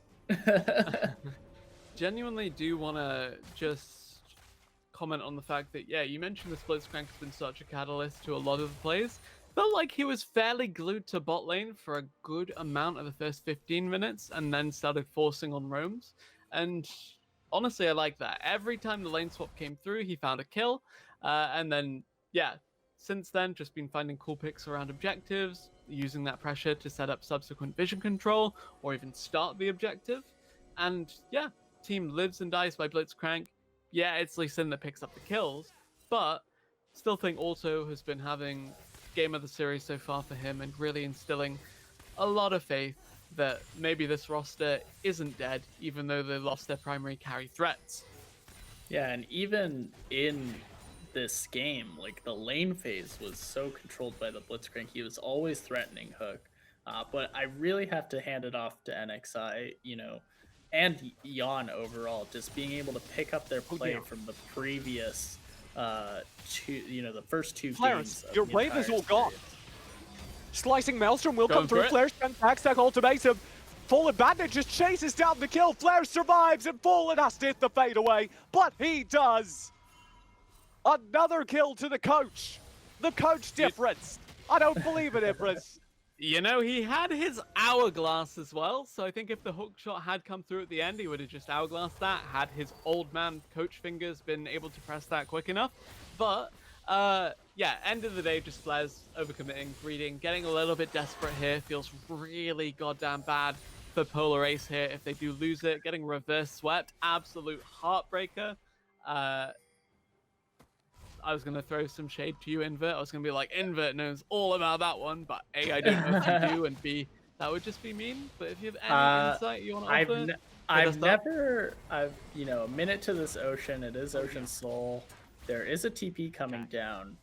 Genuinely do want to just comment on the fact that, yeah, you mentioned the Blitzcrank has been such a catalyst to a lot of the plays. Felt like he was fairly glued to bot lane for a good amount of the first 15 minutes and then started forcing on roams. And honestly, I like that. Every time the lane swap came through, he found a kill. And then, yeah, since then, just been finding cool picks around objectives, using that pressure to set up subsequent vision control or even start the objective. And yeah, team lives and dies by Blitzcrank. Yeah, it's Lee Sin that picks up the kills, but still think also has been having game of the series so far for him and really instilling a lot of faith that maybe this roster isn't dead, even though they lost their primary carry threats. Yeah, and even in this game, like the lane phase was so controlled by the Blitzcrank. He was always threatening Hook. But I really have to hand it off to NXI, and Yon overall, just being able to pick up their play from the previous the first 2 Clarence, games. your wave is all gone. Slicing Maelstrom will come through. for it. Flares can backstack ultimatum. Fallen Bandit just chases down the kill. Flares survives and Fallen has to hit the fadeaway, but he does. Another kill to the coach. The coach difference. I don't believe it, Ibris. He had his hourglass as well, so I think if the hook shot had come through at the end, he would have just hourglassed that, had his old man coach fingers been able to press that quick enough. But, yeah, end of the day, just Flares overcommitting, greeting, getting a little bit desperate here, feels really goddamn bad for Polar Ace here if they do lose it, getting reverse swept, absolute heartbreaker. I was going to throw some shade to you, Invert. I was going to be like, Invert knows all about that one, but A, I don't know if you do, and B, that would just be mean. But if you have any insight you want to offer, I've a minute to this ocean. It is Ocean Soul. There is a TP coming down.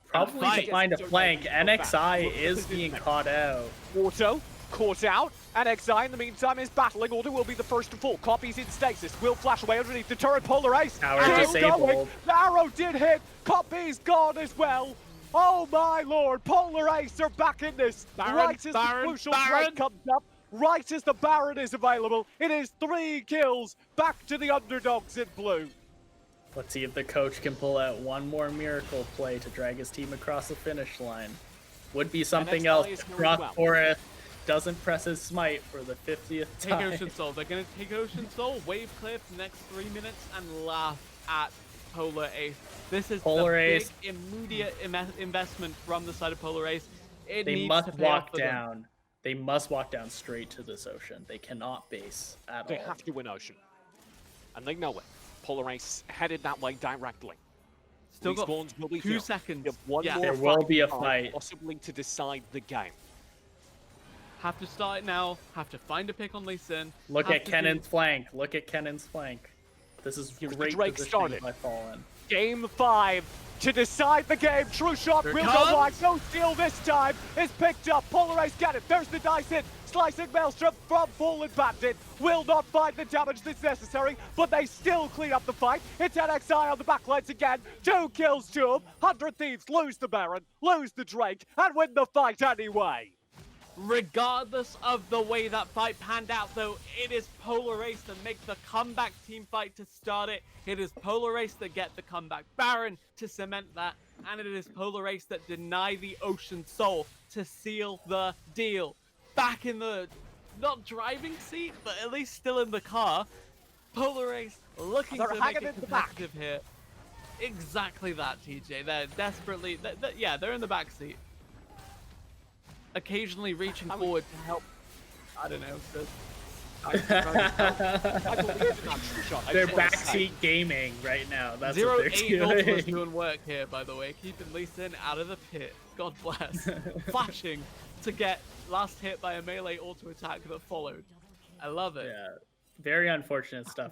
Probably to find a flank. NXI is being caught out. Auto, caught out. NXI in the meantime is battling. Auto will be the first to fall. Copies in stasis. Will flash away underneath the turret. Polar Ace. Tower Still disabled. going. The arrow did hit. Copies gone as well. Oh my lord. Polar Ace are back in this. Right as the crucial break comes up. Right as the Baron is available. It is 3 kills. Back to the underdogs in blue. Let's see if the coach can pull out one more miracle play to drag his team across the finish line. Would be something else if Brock Forrest doesn't press his smite for the 50th time. take Ocean Soul. They're going to take Ocean Soul, wave clear for the next 3 minutes, and laugh at Polar Ace. This is Polar the Ace. big immediate investment from the side of Polar Ace. It They needs must to pay off walk for them. down. They must walk down straight to this ocean. They cannot base at They all. have to win Ocean. And they know it. Polar Ace headed that way directly. Still got Respawns will be 2 here. seconds. You have one Yeah. more There will be a time, fight. possibly to decide the game. Have to start it now. Have to find a pick on Lee Sin. Look have at to Kennan's flank. Look at Kennan's flank. This is Here's the great Drake positioning started. by Fallen. Game 5 to decide the game. True shot Here will it go comes. wide. No steal this time. It's picked up. Polar Ace get it. There's the dice in. Slicing Maelstrom from Fallen Bandit. Will not find the damage that's necessary, but they still clean up the fight. It's NXI on the backlines again. 2 kills to them. 100 Thieves lose the Baron, lose the Drake, and win the fight anyway. Regardless of the way that fight panned out, though, it is Polar Ace that make the comeback team fight to start it. It is Polar Ace that get the comeback Baron to cement that. And it is Polar Ace that deny the Ocean Soul to seal the deal. Back in the, not driving seat, but at least still in the car. Polar Ace looking They're to make hanging it in the back. competitive here. Exactly that, TJ. They're desperately, yeah, they're in the backseat. Occasionally reaching forward to help. I don't know. They're backseat gaming right now. That's Zero what they're 8 Ultima's doing. doing work here, by the way. Keeping Lee Sin out of the pit. God bless. Flashing to get last hit by a melee auto attack that followed. I love it. Yeah, very unfortunate stuff.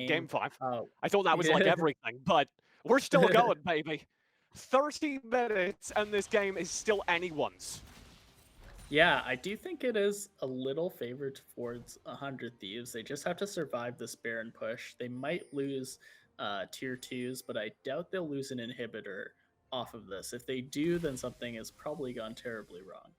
Game 5. Oh, I thought that was like everything, but we're still going, baby. 30 minutes and this game is still anyone's. yeah, I do think it is a little favored towards 100 Thieves. They just have to survive this Baron push. They might lose tier 2s, but I doubt they'll lose an inhibitor off of this. If they do, then something has probably gone terribly wrong.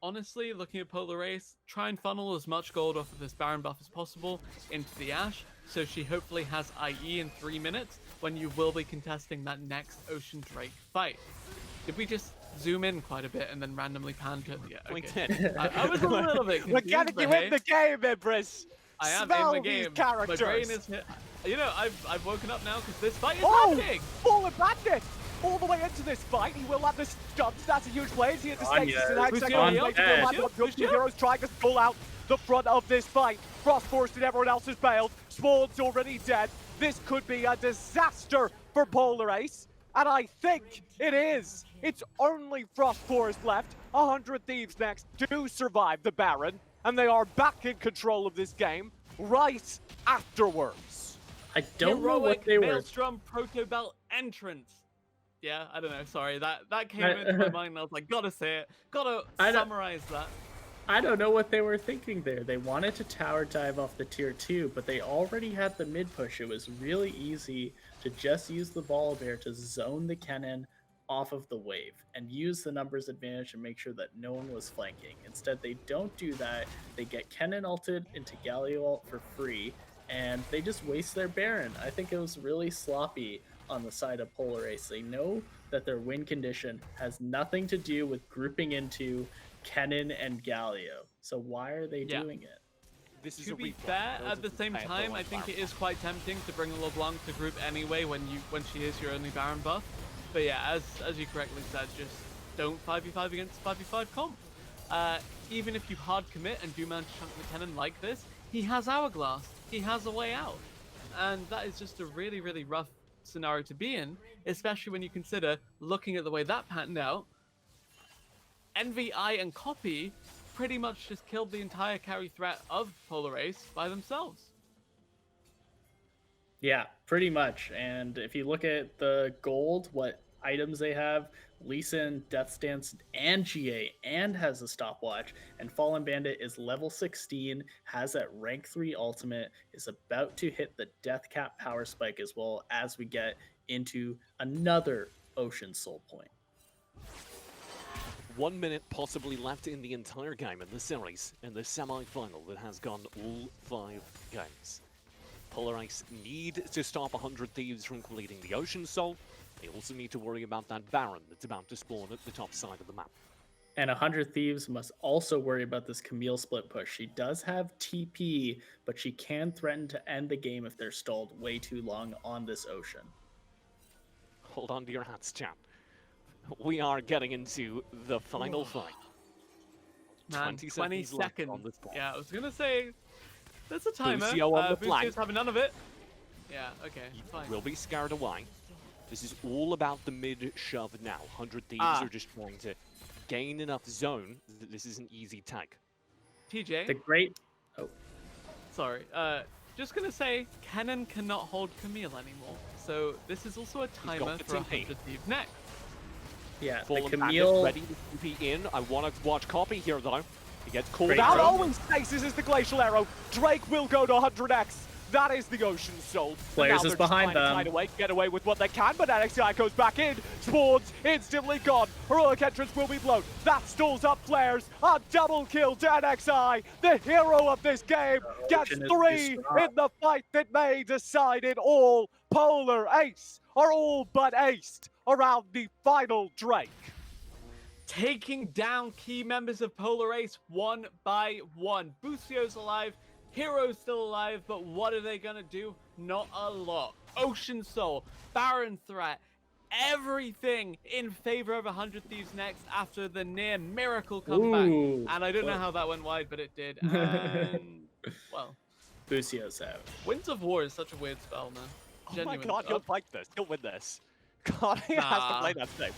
Honestly, looking at Polar Race, try and funnel as much gold off of this Baron buff as possible into the Ashe, so she hopefully has IE in 3 minutes when you will be contesting that next Ocean Drake fight. Did we just zoom in quite a bit and then randomly pan to yeah, okay. I was a little bit confused. We're getting you in the game, Empress. I am Smell in the game. these characters. My brain is hit. You know, I've woken up now because this fight is happening. Fallen Bandit! All the way into this fight, he will have the stunts. That's a huge play. He interstates the next second. Heroes trying to pull out the front of this fight. Frost Force and everyone else is bailed. Spawn's already dead. This could be a disaster for Polar Ace. And I think it is. It's only Frost Forest left. 100 Thieves next to survive the Baron. And they are back in control of this game right afterwards. I don't know what they were. Maelstrom Proto Belt entrance. Yeah, I don't know. Sorry, that came into my mind and I was like, gotta say it. Gotta summarize that. I don't know what they were thinking there. They wanted to tower dive off the tier 2, but they already had the mid push. It was really easy to just use the Volibear to zone the Kennen off of the wave and use the numbers advantage and make sure that no one was flanking. Instead, they don't do that. They get Kennen ulted into Galio ult for free, and they just waste their Baron. I think it was really sloppy on the side of Polar Ace. They know that their win condition has nothing to do with grouping into Kennen and Galio. So why are they doing it? This is to be fair, at the same time, I think it is quite tempting to bring LeBlanc to group anyway when she is your only Baron buff. But yeah, as you correctly said, just don't 5v5 against 5v5 comp. Even if you hard commit and do manage to chunk the Kennen like this, he has Hourglass. He has a way out. And that is just a really, really rough scenario to be in, especially when you consider, looking at the way that panned out, NVI and Copy pretty much just killed the entire carry threat of Polar Ace by themselves. Yeah, pretty much. And if you look at the gold, what items they have, Lee Sin, Death Stance, and GA, and has a stopwatch, and Fallen Bandit is level 16, has that rank 3 ultimate, is about to hit the Death Cap power spike as well as we get into another Ocean Soul point. 1 minute possibly left in the entire game in the series, in the semi-final that has gone all 5 games. Polar Ace need to stop 100 Thieves from completing the Ocean Soul. They also need to worry about that Baron that's about to spawn at the top side of the map. And 100 Thieves must also worry about this Camille split push. She does have TP, but she can threaten to end the game if they're stalled way too long on this Ocean. Hold on to your hats, chat. We are getting into the final fight. Man, 20 seconds. On this yeah, I was gonna say, there's a timer. Busio on the flank. Busio's having none of it. Yeah, okay, fine. Will be scared away. This is all about the mid shove now. 100 Thieves are just trying to gain enough zone that this is an easy tag. TJ. The great... Oh. Sorry. Just gonna say, Kennen cannot hold Camille anymore. So this is also a timer for 100 Thieves next. Yeah, Fallen the Camille... ready to be in. I want to watch Copy here, though. He gets called Great out. throw. Always faces is the Glacial Arrow. Drake will go to 100x. That is the Ocean Soul. Players is behind them. Get away with what they can, but NXI goes back in. Spawns instantly gone. Heroic entrance will be blown. That stalls up Flares. A double kill to NXI. The hero of this game gets 3 in the fight that may decide it all. Polar Ace are all but aced around the final Drake. taking down key members of Polar Ace one by one. Bucio's alive, Hero's still alive, but what are they gonna do? Not a lot. Ocean Soul, Baron Threat, everything in favor of 100 Thieves next after the near miracle comeback. Ooh, And I don't know well. how that went wide, but it did. And, well, Bucio's out. Winds of War is such a weird spell, man. Oh Genuine. my god, he'll like this. He'll win this. God, he has to play that thing.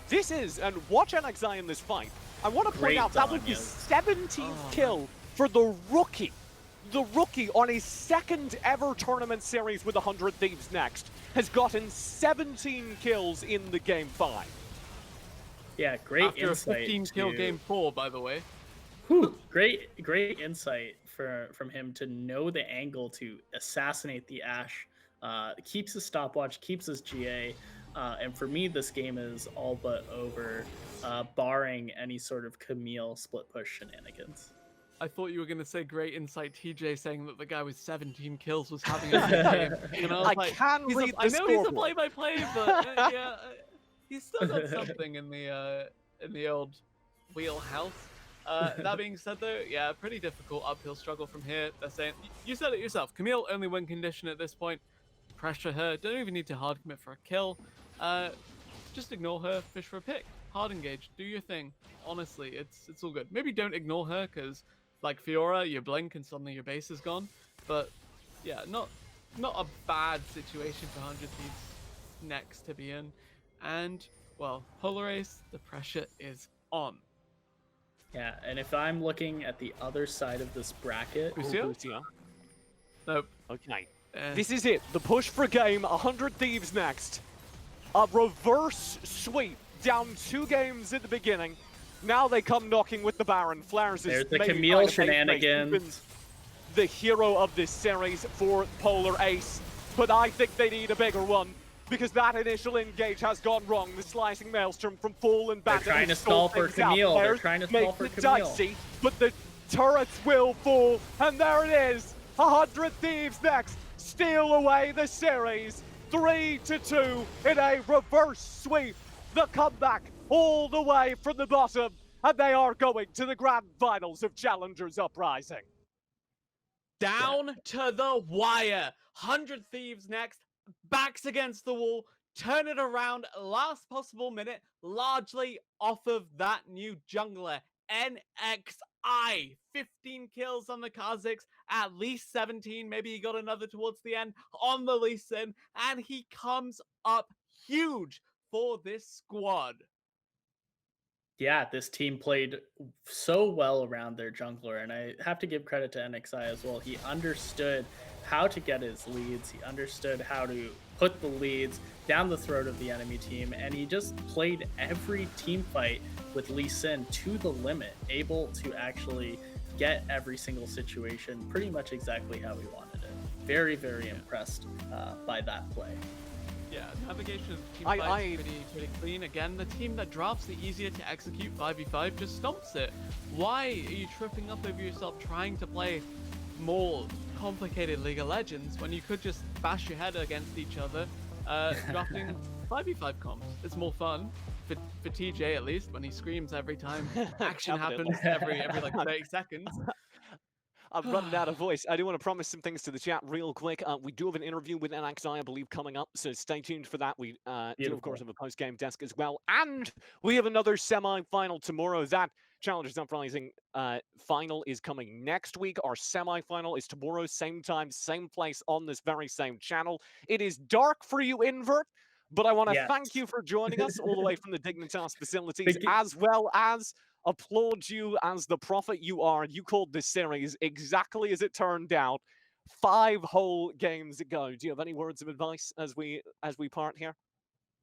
This is, and watch NXI in this fight. I want to point Great out that was the Danyas. 17th kill for the rookie. The rookie on his second ever tournament series with 100 Thieves next has gotten 17 kills in the game 5. Yeah, great After insight. a 15 kill to- game 4, by the way. Whew, great insight from him to know the angle to assassinate the Ashe. Keeps his stopwatch, keeps his GA, and for me, this game is all but over, barring any sort of Camille split push shenanigans. I thought you were going to say great insight, TJ, saying that the guy with 17 kills was having a good game. You know, I like, can he's read I the know he's a scoreboard. play-by-play, but yeah, he's still got something in the old wheelhouse. That being said, though, yeah, pretty difficult uphill struggle from here. They're saying, you said it yourself, Camille only win condition at this point. Pressure her, don't even need to hard commit for a kill. Just ignore her, fish for a pick. Hard engage, do your thing. Honestly, it's all good. Maybe don't ignore her, because like Fiora, you blink and suddenly your base is gone. But yeah, not a bad situation for 100 Thieves next to be in. And, well, Polar Ace, the pressure is on. Yeah, and if I'm looking at the other side of this bracket, Lucio? Nope. Okay. Eh. This is it. The push for game. 100 Thieves next. A reverse sweep. Down 2 games at the beginning. Now they come knocking with the Baron. Flares is There's the maybe Camille kind of shenanigans. He's been the hero of this series for Polar Ace. But I think they need a bigger one. Because that initial engage has gone wrong. The slicing maelstrom from Full and Bandit. They're trying to has stall stalled for things out. Camille. They're Flares trying to stall makes for it Camille. dicey, but the turrets will fall. And there it is. 100 Thieves next. Steal away the series. 3-2 in a reverse sweep. The comeback all the way from the bottom. And they are going to the grand finals of Challengers Uprising. Down to the wire. 100 Thieves next. Backs against the wall. Turn it around. Last possible minute. Largely off of that new jungler. NXI. 15 kills on the Kazakhs. At least 17. Maybe he got another towards the end on the Lee Sin. And he comes up huge for this squad. Yeah, this team played so well around their jungler, and I have to give credit to NXI as well. He understood how to get his leads, he understood how to put the leads down the throat of the enemy team, and he just played every team fight with Lee Sin to the limit, able to actually get every single situation pretty much exactly how he wanted it. Very, very impressed by that play. Yeah, navigation of team fights pretty clean. Again, the team that drops the easier to execute 5v5 just stomps it. Why are you tripping up over yourself trying to play more complicated League of Legends when you could just bash your head against each other, drafting 5v5 comps? It's more fun. For TJ at least, when he screams every time action happens every like 30 seconds. I'm running out of voice. I do want to promise some things to the chat real quick. We do have an interview with NXI, I believe, coming up, so stay tuned for that. We do, of course, have a post-game desk as well. And we have another semi-final tomorrow. That Challengers Uprising final is coming next week. Our semi-final is tomorrow, same time, same place on this very same channel. It is dark for you, Invert, but I want to thank you for joining us all the way from the Dignitas facilities, as well as applaud you as the prophet you are. You called this series exactly as it turned out. 5 whole games ago. Do you have any words of advice as we part here?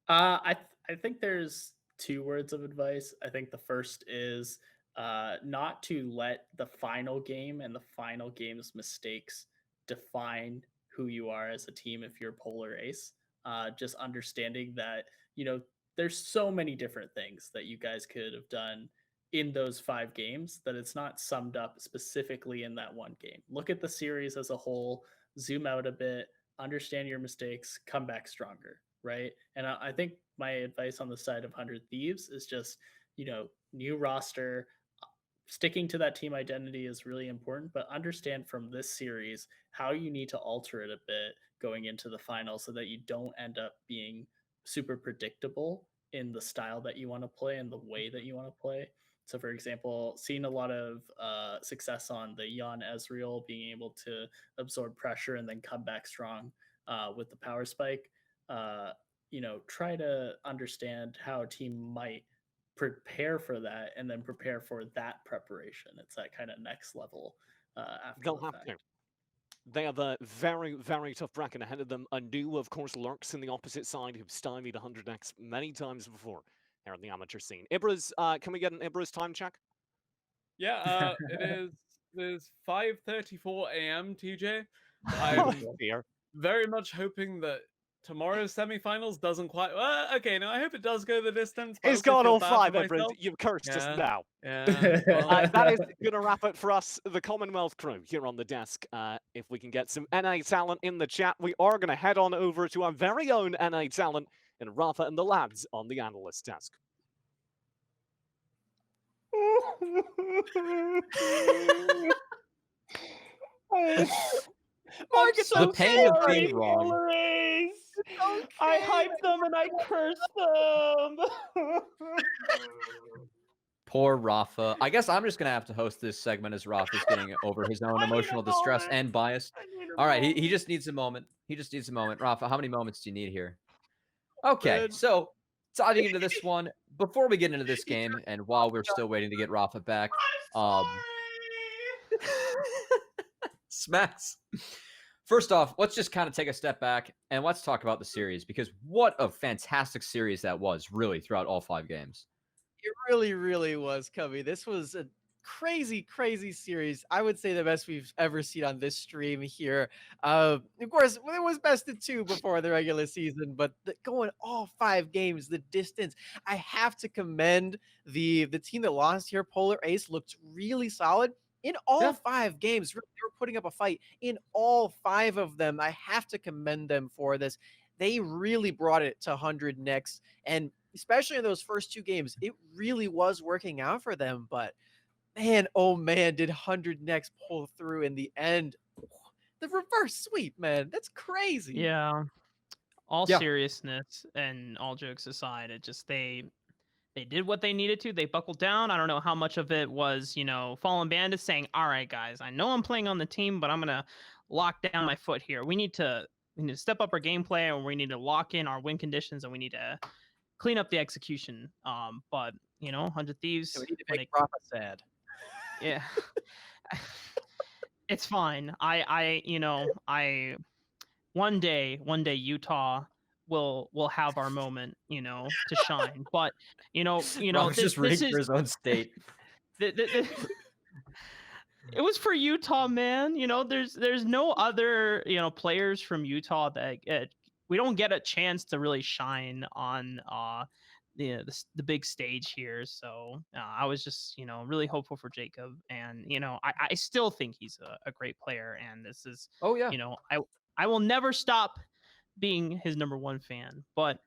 I think there's 2 words of advice. I think the first is not to let the final game and the final game's mistakes define who you are as a team if you're Polar Ace. Just understanding that, there's so many different things that you guys could have done in those 5 games that it's not summed up specifically in that one game. Look at the series as a whole, zoom out a bit, understand your mistakes, come back stronger. right? And I think my advice on the side of 100 Thieves is just, new roster. Sticking to that team identity is really important, but understand from this series how you need to alter it a bit going into the final so that you don't end up being super predictable in the style that you want to play and the way that you want to play. So, for example, seeing a lot of success on the Jan Ezreal being able to absorb pressure and then come back strong with the power spike. Try to understand how a team might prepare for that and then prepare for that preparation. It's that kind of next level after They'll the have fact. to. They have a very, very tough bracket ahead of them. Anu, of course, lurks in the opposite side, who've stymied 100x many times before here in the amateur scene. Ibras, can we get an Ibras time check? Yeah, it is 5:34 a.m. TJ. Oh, I'm dear. very much hoping that tomorrow's semifinals doesn't quite. Well, okay, no, I hope it does go the distance. But I It's also got feel all bad five, for Ibras. myself. You've cursed us now. Yeah. Well, That is going to wrap it for us, the Commonwealth crew, here on the desk. If we can get some NA talent in the chat, we are going to head on over to our very own NA talent in Rafa and the lads on the analyst desk. Mark, it's The pain of being wrong. I hyped them and I cursed them. Poor Rafa. I guess I'm just gonna have to host this segment as Rafa's getting over his own emotional distress and bias. All right, he just needs a moment. He just needs a moment. Rafa, how many moments do you need here? Okay, Man. so diving into this one, before we get into this game, and while we're still waiting to get Rafa back, Smacks. First off, let's just kind of take a step back and let's talk about the series, because what a fantastic series that was, really, throughout all 5 games. It really, really was, Cubby. This was a crazy, crazy series. I would say the best we've ever seen on this stream here. Of course, it was best of 2 before the regular season, but going all 5 games, the distance. I have to commend the team that lost here. Polar Ace looked really solid in all 5 games. Really, they were putting up a fight in all 5 of them. I have to commend them for this. They really brought it to 100 next, and especially in those first 2 games, it really was working out for them. But man, oh man, did 100 next pull through in the end. The reverse sweep, man. That's crazy. Yeah. All Yeah. seriousness and all jokes aside, it just they did what they needed to. They buckled down. I don't know how much of it was, Fallen Bandits saying, "All right, guys, I know I'm playing on the team, but I'm gonna lock down my foot here. We need to step up our gameplay, and we need to lock in our win conditions, and we need to clean up the execution." But 100 Thieves. We need to when make Rafa sad. Yeah. It's fine. I one day Utah will have our moment, to shine. But Rafa's just rooting for his own state. it was for Utah, man. There's no other players from Utah that we don't get a chance to really shine on the big stage here. So I was just really hopeful for Jacob, and I still think he's a great player, and this is Oh yeah. I will never stop being his number 1 fan. But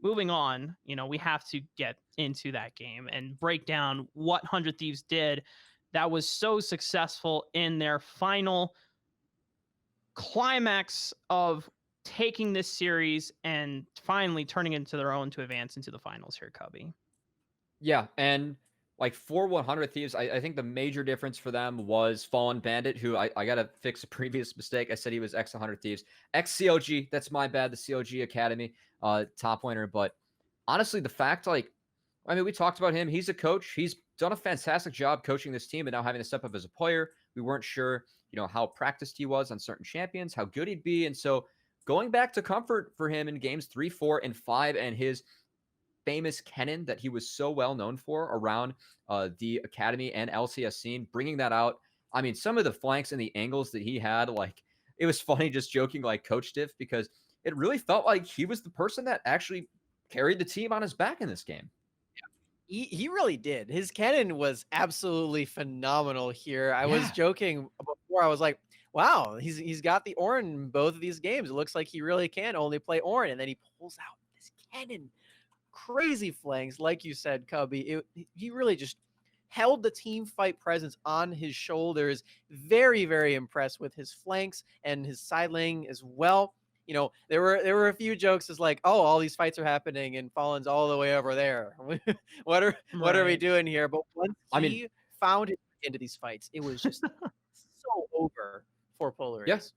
moving on, we have to get into that game and break down what 100 Thieves did that was so successful in their final climax of taking this series and finally turning it into their own to advance into the finals here, Cubby. Yeah, and like for 100 Thieves, I think the major difference for them was Fallen Bandit, who I got to fix a previous mistake. I said he was ex 100 Thieves. Ex COG, that's my bad, the COG Academy top winner. But honestly, the fact, we talked about him. He's a coach. He's done a fantastic job coaching this team, and now having to step up as a player. We weren't sure, how practiced he was on certain champions, how good he'd be. And so going back to comfort for him in games 3, 4, and 5, and his famous Kennen that he was so well known for around the Academy and LCS scene, bringing that out. I mean, some of the flanks and the angles that he had, it was funny just joking like Coach Diff, because it really felt like he was the person that actually carried the team on his back in this game. He really did. His cannon was absolutely phenomenal here. I was joking before. I was like, wow, he's got the Ornn in both of these games. It looks like he really can only play Ornn, and then he pulls out this cannon, crazy flanks, like you said, Cubby. He really just held the team fight presence on his shoulders. Very, very impressed with his flanks and his side lane as well. You know, there were a few jokes as like, oh, all these fights are happening and Fallen's all the way over there. What are we Right. doing here? But once I mean, he found it into these fights, it was just so over for Polar yeah. Ace.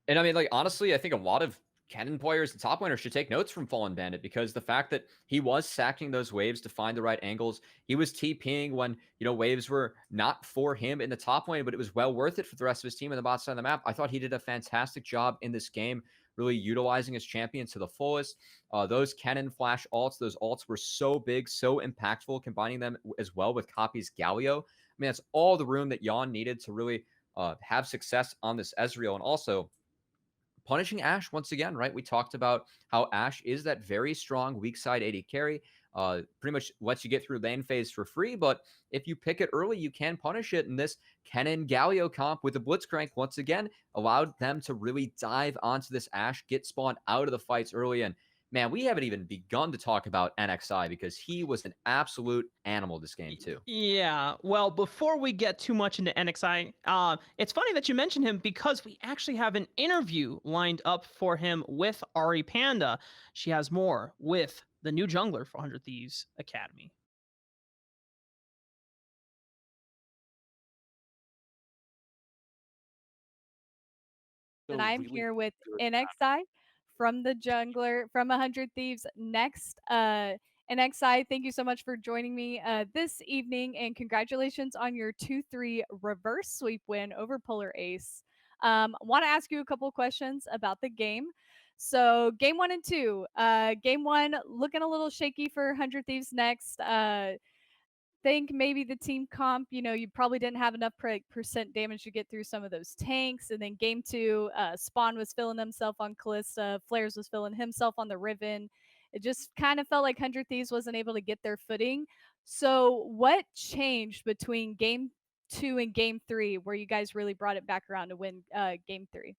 And I mean, like, honestly, I think a lot of Canon players and top laners should take notes from Fallen Bandit, because the fact that he was sacking those waves to find the right angles, he was TPing when, waves were not for him in the top lane, but it was well worth it for the rest of his team in the bot side of the map. I thought he did a fantastic job in this game, really utilizing his champion to the fullest. Those Cannon flash ults, those ults were so big, so impactful, combining them as well with Copy's Galio. I mean, that's all the room that Yon needed to really have success on this Ezreal. And also, punishing Ashe once again, right? We talked about how Ashe is that very strong weak side AD carry. Pretty much lets you get through lane phase for free, but if you pick it early, you can punish it. And this Kennen Galio comp with the Blitzcrank once again allowed them to really dive onto this Ashe, get spawned out of the fights early. And man, we haven't even begun to talk about NXI, because he was an absolute animal this game too. Yeah, well, before we get too much into NXI, it's funny that you mentioned him, because we actually have an interview lined up for him with Ari Panda. She has more with the new jungler for 100 Thieves Academy. And So I'm really here with good. NXI from the jungler from 100 Thieves next. NXI, thank you so much for joining me this evening, and congratulations on your 2-3 reverse sweep win over Polar Ace. Want to ask you a couple questions about the game. So, game 1 and 2. Game 1 looking a little shaky for 100 Thieves next. Think maybe the team comp, you probably didn't have enough percent damage to get through some of those tanks. And then game 2, Spawn was filling himself on Callista, Flares was filling himself on the Riven. It just kind of felt like 100 Thieves wasn't able to get their footing. So, what changed between game 2 and game 3 where you guys really brought it back around to win game 3?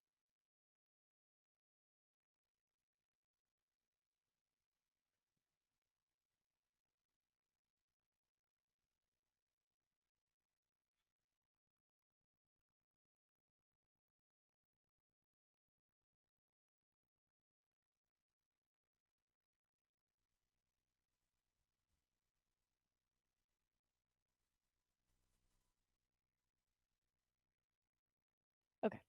Okay.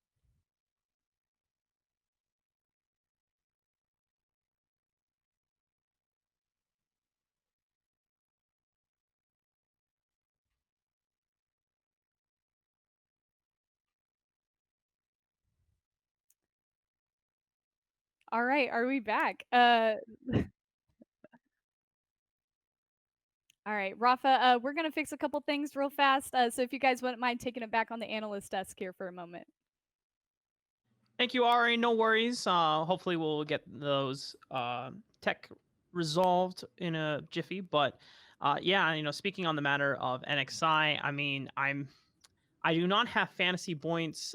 All right, are we back? All right, Rafa, we're going to fix a couple things real fast. So if you guys wouldn't mind taking it back on the analyst desk here for a moment. Thank you, Ari. No worries. Hopefully, we'll get those tech resolved in a jiffy. But yeah, speaking on the matter of NXI, I mean, I do not have fantasy points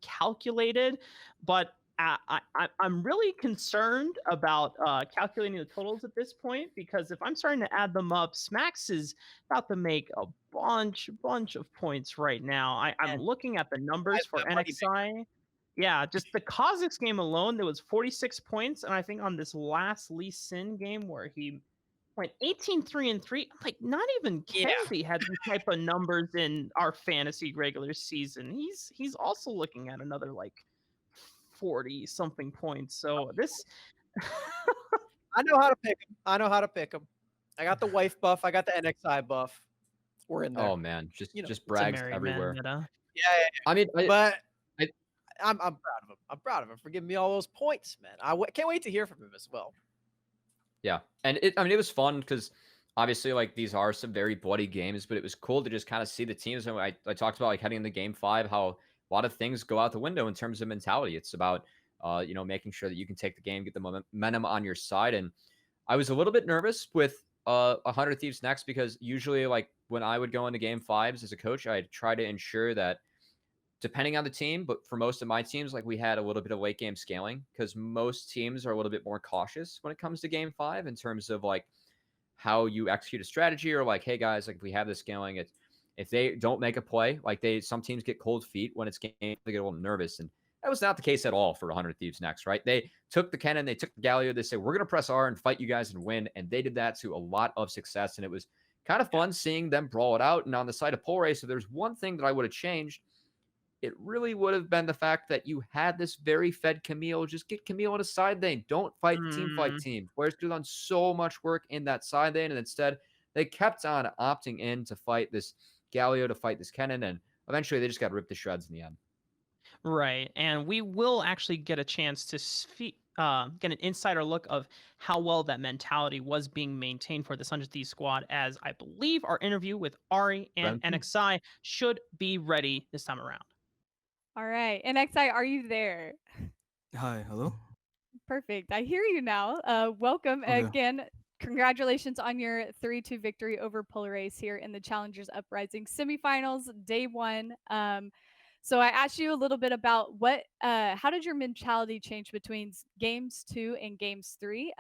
calculated, but I'm really concerned about calculating the totals at this point, because if I'm starting to add them up, Smax is about to make a bunch of points right now. I'm And looking at the numbers for that money NXI. Yeah, just the Kazakhs game alone, there was 46 points, and I think on this last Lee Sin game where he went 18-3-3. Like, not even Yeah. Kenzie had these type of numbers in our fantasy regular season. He's also looking at another like 40 something points. So this I know how to pick him. I know how to pick him. I got the wife buff. I got the NXI buff. We're in there. Oh man, just You know, just it's a brags married everywhere. man meta. Yeah, I mean, but I- I'm proud of him. I'm proud of him for giving me all those points, man. Can't wait to hear from him as well. yeah, and it was fun, because obviously, like, these are some very bloody games, but it was cool to just kind of see the teams. And I talked about, like, heading into game 5, how a lot of things go out the window in terms of mentality. It's about making sure that you can take the game, get the momentum on your side. And I was a little bit nervous with 100 Thieves next, because usually, like, when I would go into game 5s as a coach, I'd try to ensure that depending on the team, but for most of my teams, like we had a little bit of late game scaling because most teams are a little bit more cautious when it comes to game 5 in terms of like how you execute a strategy or like, hey guys, like if we have this scaling, it's if they don't make a play, like some teams get cold feet when it's game, they get a little nervous. And that was not the case at all for 100 Thieves Next, right? They took the cannon, they took the Galio, they said, we're going to press R and fight you guys and win. And they did that to a lot of success. And it was kind of fun seeing them brawl it out. And on the side of Pole Race, if there's one thing that I would have changed, it really would have been the fact that you had this very fed Camille. Just get Camille on a side lane. Don't fight team fight team. Players could have done so much work in that side lane, and instead they kept on opting in to fight this Galio, to fight this Kennen, and eventually they just got ripped to shreds in the end. Right. And we will actually get a chance to get an insider look of how well that mentality was being maintained for this 100 Thieves squad, as I believe our interview with Ari and NXI should be ready this time around. All right. NXI, are you there? Hi, hello. Perfect. I hear you now. Welcome Okay. again. Congratulations on your 3-2 victory over Polaris here in the Challengers Uprising semifinals, day 1. So I asked you a little bit about how did your mentality change between games 2 and games 3?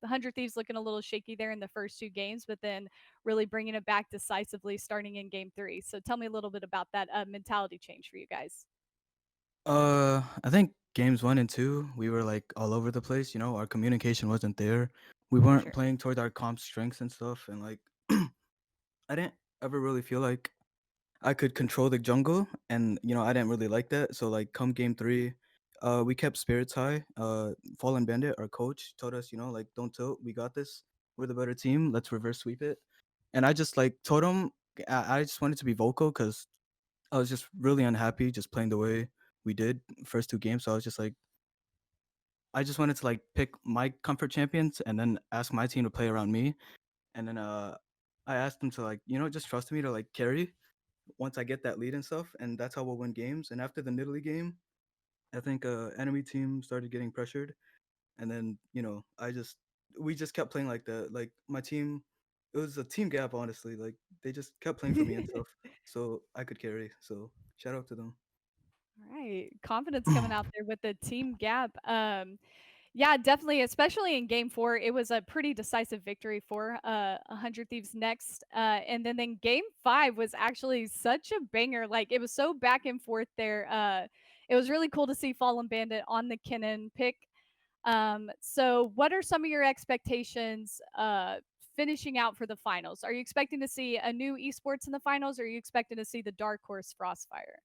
The 100 Thieves looking a little shaky there in the first 2 games, but then really bringing it back decisively starting in game 3. So tell me a little bit about that mentality change for you guys. I think games 1 and 2, we were like all over the place. Our communication wasn't there. We weren't playing toward our comp strengths and stuff, and like I didn't ever really feel like I could control the jungle, and I didn't really like that. So like come game 3, we kept spirits high. Fallen Bandit, our coach, told us, like don't tilt, we got this. We're the better team. Let's reverse sweep it. And I just like told him I just wanted to be vocal because I was just really unhappy just playing the way we did first 2 games. So I was just like, I just wanted to like pick my comfort champions and then ask my team to play around me. And then I asked them to like, just trust me to like carry once I get that lead and stuff. And that's how we'll win games. And after the Nidalee game, I think enemy team started getting pressured. And then, we just kept playing like that. Like my team, it was a team gap, honestly. Like they just kept playing for me and stuff. So I could carry. So shout out to them. All right. Confidence coming out there with the team gap. Yeah, definitely, especially in game 4, it was a pretty decisive victory for 100 Thieves Next. And then game 5 was actually such a banger. Like it was so back and forth there. It was really cool to see Fallen Bandit on the Kinnan pick. So what are some of your expectations finishing out for the finals? Are you expecting to see a new esports in the finals, or are you expecting to see the Dark Horse Frostfire?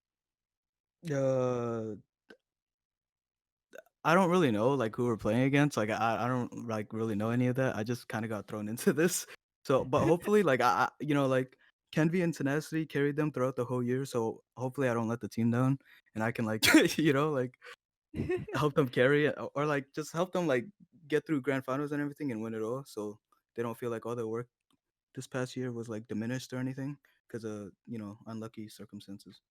I don't really know like who we're playing against. Like I don't like really know any of that. I just kind of got thrown into this. So, but hopefully, like like Kenvi and Tenacity carried them throughout the whole year. So hopefully, I don't let the team down, and I can like like help them carry it, or like just help them like get through grand finals and everything and win it all. So they don't feel like all their work this past year was like diminished or anything because of unlucky circumstances.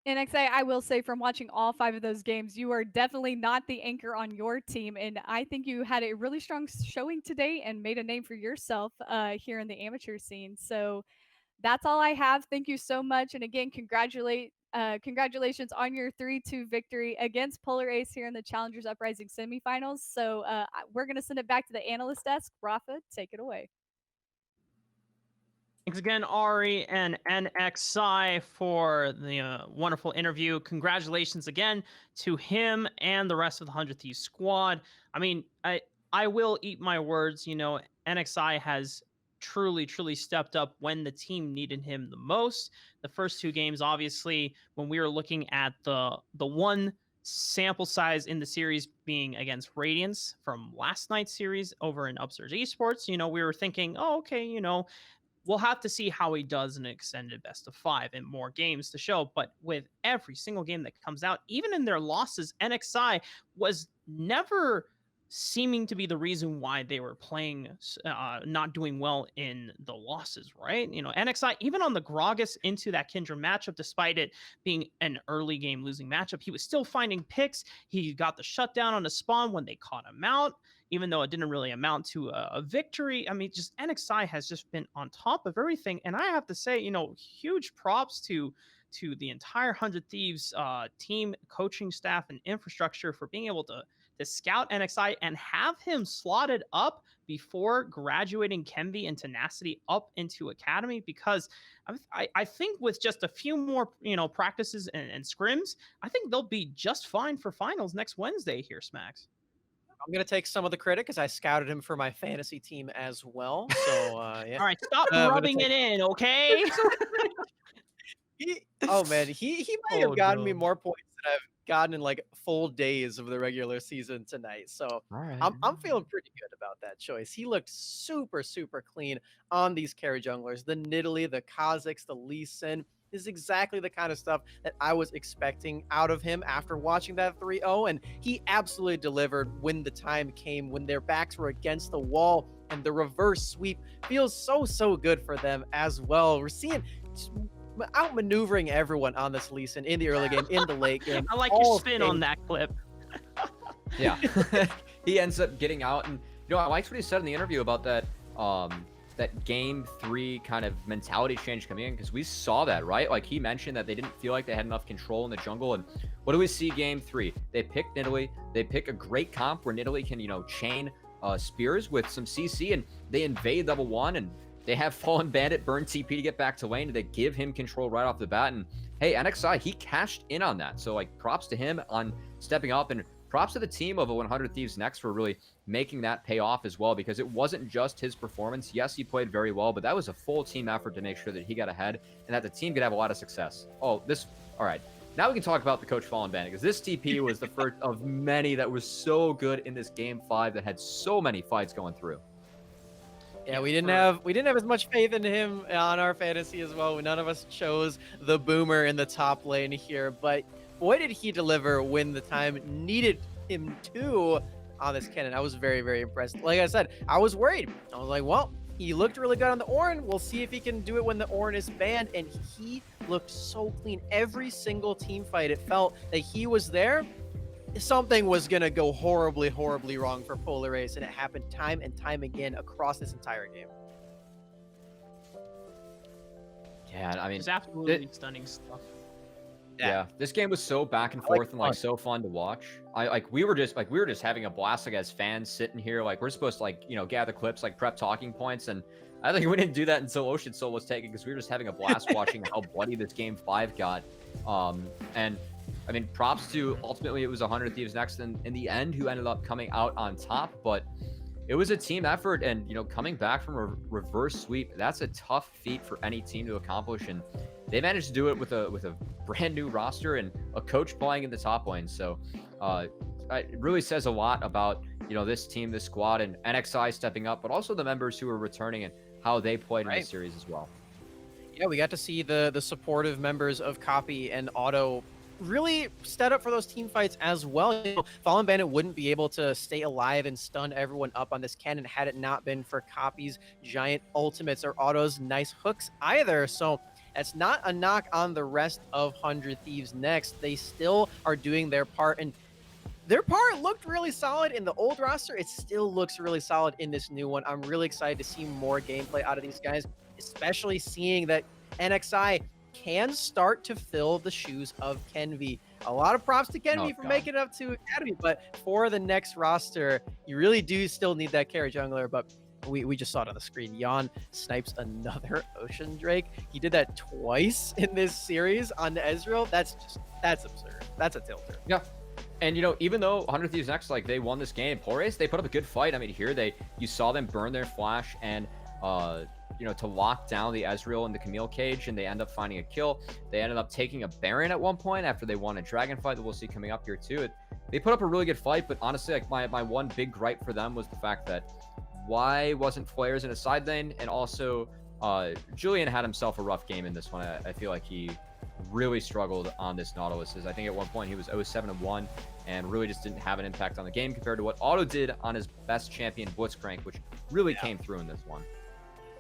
And I will say from watching all 5 of those games, you are definitely not the anchor on your team. And I think you had a really strong showing today and made a name for yourself here in the amateur scene. So that's all I have. Thank you so much. And again, congratulations on your 3-2 victory against Polar Ace here in the Challengers Uprising semifinals. So we're going to send it back to the analyst desk. Rafa, take it away. Thanks again, Ari and NXI, for the wonderful interview. Congratulations again to him and the rest of the 100 Thieves squad. I mean, I will eat my words. NXI has truly stepped up when the team needed him the most. The first 2 games, obviously, when we were looking at the one sample size in the series being against Radiance from last night's series over in Upsurge Esports, we were thinking, oh, okay, we'll have to see how he does in an extended best of 5 and more games to show. But with every single game that comes out, even in their losses, NXI was never seeming to be the reason why they were playing, not doing well in the losses, right? NXI, even on the Gragas into that Kindred matchup, despite it being an early game losing matchup, he was still finding picks. He got the shutdown on the spawn when they caught him out, even though it didn't really amount to a victory. I mean, just NXI has just been on top of everything. And I have to say, huge props to to the entire 100 Thieves team, coaching staff, and infrastructure for being able to scout NXI and have him slotted up before graduating Kenvi and Tenacity up into Academy, because I think with just a few more practices and scrims, I think they'll be just fine for finals next Wednesday here, Smacks. I'm going to take some of the credit because I scouted him for my fantasy team as well. So, yeah. All right, stop I'm gonna rubbing take- it in, okay? Oh man, he might have Oh, gotten me no. more points than I've gotten in like full days of the regular season tonight. So All right. I'm feeling pretty good about that choice. He looked super clean on these carry junglers. The Nidalee, the Kazakhs, the Lee Sin is exactly the kind of stuff that I was expecting out of him after watching that 3-0, and he absolutely delivered when the time came, when their backs were against the wall, and the reverse sweep feels so good for them as well. We're seeing outmaneuvering everyone on this Lee Sin in the early game, in the late game. I like your spin on that clip. Yeah. He ends up getting out, and I liked what he said in the interview about that that game 3 kind of mentality change coming in, because we saw that, right? Like, he mentioned that they didn't feel like they had enough control in the jungle, and what do we see game 3? They pick Nidalee. They pick a great comp where Nidalee can chain spears with some CC, and they invade level 1, and they have Fallen Bandit burn TP to get back to lane, and they give him control right off the bat. And hey, NXI, he cashed in on that. So like, props to him on stepping up, and props to the team of a 100 Thieves Next for really making that pay off as well, because it wasn't just his performance. Yes, he played very well, but that was a full team effort to make sure that he got ahead and that the team could have a lot of success. All right. Now we can talk about the coach Fallen Bandit, because this TP was the first of many that was so good in this game 5 that had so many fights going through. Yeah, we didn't have as much faith in him on our fantasy as well. None of us chose the Boomer in the top lane here, but boy did he deliver when the time needed him to on this Kennen. I was very impressed. Like I said, I was worried. I was like, well, he looked really good on the Ornn. We'll see if he can do it when the Ornn is banned, and he looked so clean. Every single team fight, it felt that he was there. Something was going to go horribly wrong for Polar Ace, and it happened time and time again across this entire game. Yeah, I mean, It's absolutely stunning stuff. Yeah, this game was so back and forth and like so fun to watch. We were just having a blast, like, as fans sitting here. Like, we're supposed to gather clips, like prep talking points, and I think we didn't do that until Ocean Soul was taken, because we were just having a blast watching how bloody this game 5 got. And I mean, props to, ultimately it was 100 Thieves Next in the end who ended up coming out on top, but it was a team effort, and coming back from a reverse sweep, that's a tough feat for any team to accomplish, and they managed to do it with a brand new roster and a coach playing in the top lane. So it really says a lot about this team, this squad, and NXI stepping up, but also the members who are returning and how they played in this series as well. Yeah, we got to see the supportive members of Copy and Auto really step up for those team fights as well. Fallen Bandit wouldn't be able to stay alive and stun everyone up on this Kennen had it not been for Copy's giant ultimates or Auto's nice hooks either. So that's not a knock on the rest of 100 Thieves Next. They still are doing their part, and their part looked really solid in the old roster. It still looks really solid in this new one. I'm really excited to see more gameplay out of these guys, especially seeing that NXI can start to fill the shoes of Kenvi. A lot of props to Kenvi for making it up to Academy, but for the next roster, you really do still need that carry jungler. But we just saw it on the screen. Jan snipes another Ocean Drake. He did that twice in this series on Ezreal. That's absurd. That's a tilter. Yeah. And even though 100 Thieves Next, like, they won this game, Polar Ace, they put up a good fight. I mean, here you saw them burn their flash and to lock down the Ezreal in the Camille cage, and they end up finding a kill. They ended up taking a Baron at one point after they won a dragon fight that we'll see coming up here too. They put up a really good fight, but honestly, like, my one big gripe for them was the fact that why wasn't Flares in a side lane, and also Julian had himself a rough game in this one. I feel like he really struggled on this Nautilus. I think at one point he was 0-7-1 and really just didn't have an impact on the game compared to what Otto did on his best champion Blitzcrank, which really came through in this one.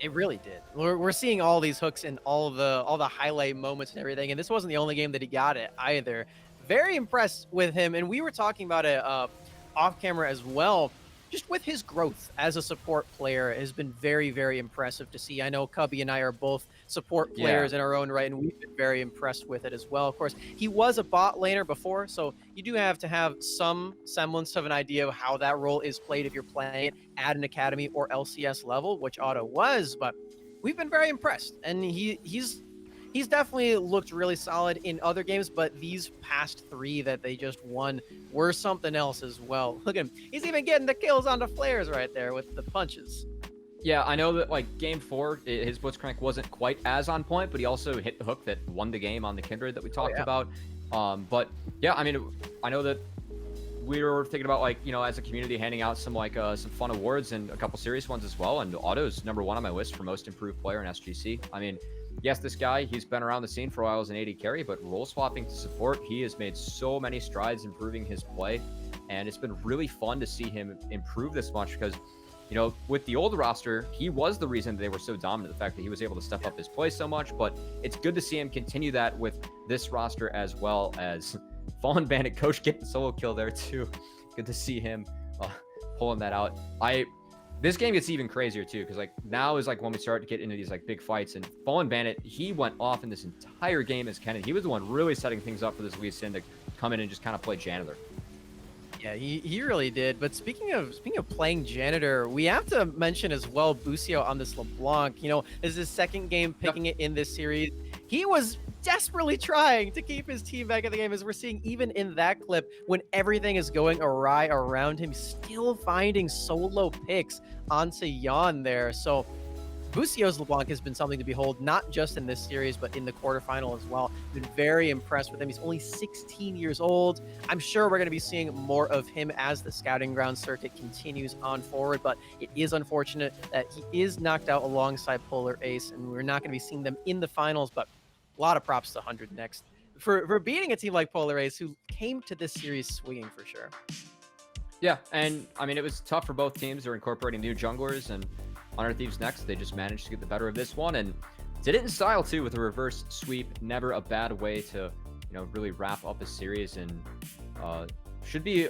It really did. We're seeing all these hooks and all the highlight moments and everything, and this wasn't the only game that he got it either. Very impressed with him, and we were talking about it off camera as well. just with his growth as a support player has been very, very impressive to see. I know Cubby and I are both support players in our own right, and we've been very impressed with it as well. Of course, he was a bot laner before, so you do have to have some semblance of an idea of how that role is played if you're playing it at an academy or LCS level, which Otto was, but we've been very impressed. And he's definitely looked really solid in other games, but these past 3 that they just won were something else as well. Look at him. He's even getting the kills on the flares right there with the punches. Yeah, I know that like game 4, his Blitzcrank wasn't quite as on point, but he also hit the hook that won the game on the Kindred that we talked about. But yeah, I mean, I know that we were thinking about like, you know, as a community handing out some like some fun awards and a couple serious ones as well. And Otto's #1 on my list for most improved player in SGC. I mean, yes, this guy, he's been around the scene for a while as an AD carry, but role swapping to support, he has made so many strides improving his play. And it's been really fun to see him improve this much because, you know, with the old roster, he was the reason they were so dominant, the fact that he was able to step up his play so much. But it's good to see him continue that with this roster as well as Fallen Bandit Coach getting the solo kill there too. Good to see him pulling that out. This game gets even crazier too, because like now is like when we start to get into these like big fights, and Fallen Bandit, he went off in this entire game as Kennen. He was the one really setting things up for this Lee Sin to come in and just kind of play janitor. Yeah, he really did. But speaking of playing janitor, we have to mention as well Busio on this LeBlanc. You know, this is his second game picking it in this series. He was desperately trying to keep his team back in the game, as we're seeing even in that clip when everything is going awry around him, still finding solo picks onto Yon there. So Busio's LeBlanc has been something to behold, not just in this series, but in the quarterfinal as well. Been very impressed with him. He's only 16 years old. I'm sure we're going to be seeing more of him as the scouting ground circuit continues on forward, but it is unfortunate that he is knocked out alongside Polar Ace, and we're not going to be seeing them in the finals, but a lot of props to 100 Next for beating a team like Polar Ace, who came to this series swinging for sure. Yeah, and I mean, it was tough for both teams. They're incorporating new junglers, and Honor Thieves Next, they just managed to get the better of this one and did it in style too with a reverse sweep. Never a bad way to, you know, really wrap up a series, and should be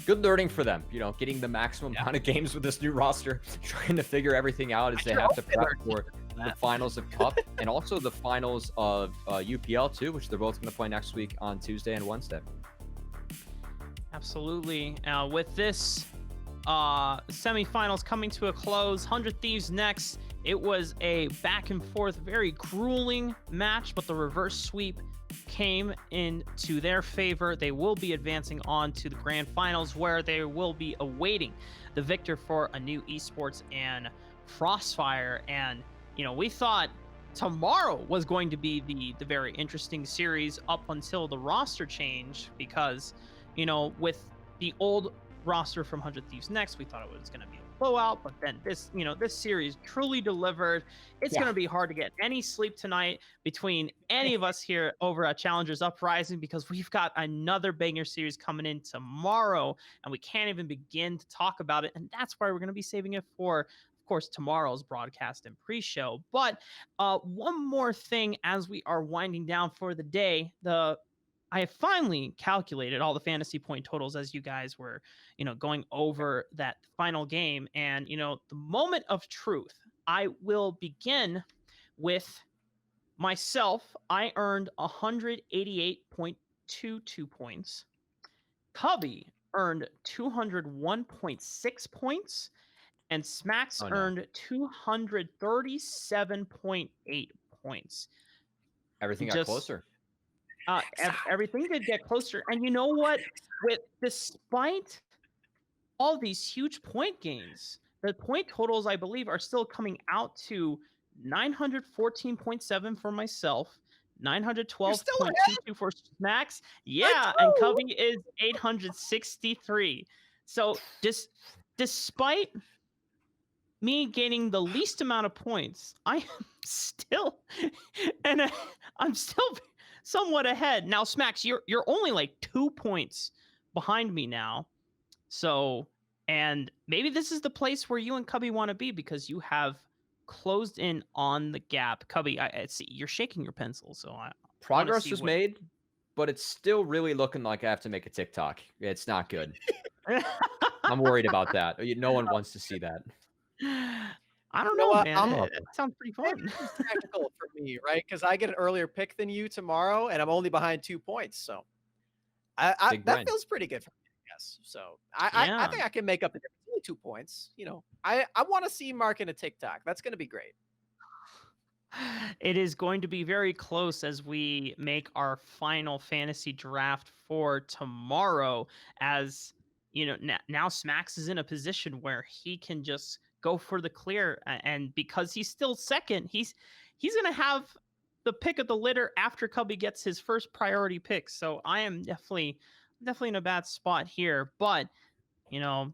good learning for them, you know, getting the maximum amount of games with this new roster, trying to figure everything out as they have to prep for the finals of Cup and also the finals of UPL too, which they're both going to play next week on Tuesday and Wednesday. Absolutely. With this semifinals coming to a close, 100 Thieves Next. It was a back and forth, very grueling match, but the reverse sweep came into their favor. They will be advancing on to the grand finals, where they will be awaiting the victor for a new Esports and Frostfire. And, you know, we thought tomorrow was going to be the very interesting series up until the roster change, because, you know, with the old roster from 100 Thieves Next, we thought it was going to be a blowout, but then this, you know, this series truly delivered. It's going to be hard to get any sleep tonight between any of us here over at Challengers Uprising, because we've got another banger series coming in tomorrow, and we can't even begin to talk about it. And that's why we're going to be saving it for, of course, tomorrow's broadcast and pre-show. But one more thing as we are winding down for the day, I have finally calculated all the fantasy point totals as you guys were, you know, going over that final game. And, you know, the moment of truth, I will begin with myself. I earned 188.22 points. Cubby earned 201.6 points. And Smacks earned 237.8 points. Everything got closer. Everything did get closer. And you know what? Despite all these huge point gains, the point totals, I believe, are still coming out to 914.7 for myself, 912.22 for Smacks. Yeah, and Cubby is 863. So despite me gaining the least amount of points, I am still, and I'm still somewhat ahead. Now, Smacks, you're only like 2 points behind me now. So, and maybe this is the place where you and Cubby want to be, because you have closed in on the gap. Cubby, I see you're shaking your pencil, so progress was made, but it's still really looking like I have to make a TikTok. It's not good. I'm worried about that. No one wants to see that. I don't You know know, what? man. It sounds pretty Maybe fun. it's technical for me, right? Because I get an earlier pick than you tomorrow, and I'm only behind 2 points. So Big that brain. feels pretty good for me, I guess. So I Yeah. think I can make up the difference. Only 2 points. You know, I want to see Mark in a TikTok. That's going to be great. It is going to be very close as we make our final fantasy draft for tomorrow. As you know, now Smax is in a position where he can just go for the clear, and because he's still second, he's gonna have the pick of the litter after Cubby gets his first priority pick. So I am definitely in a bad spot here, but you know,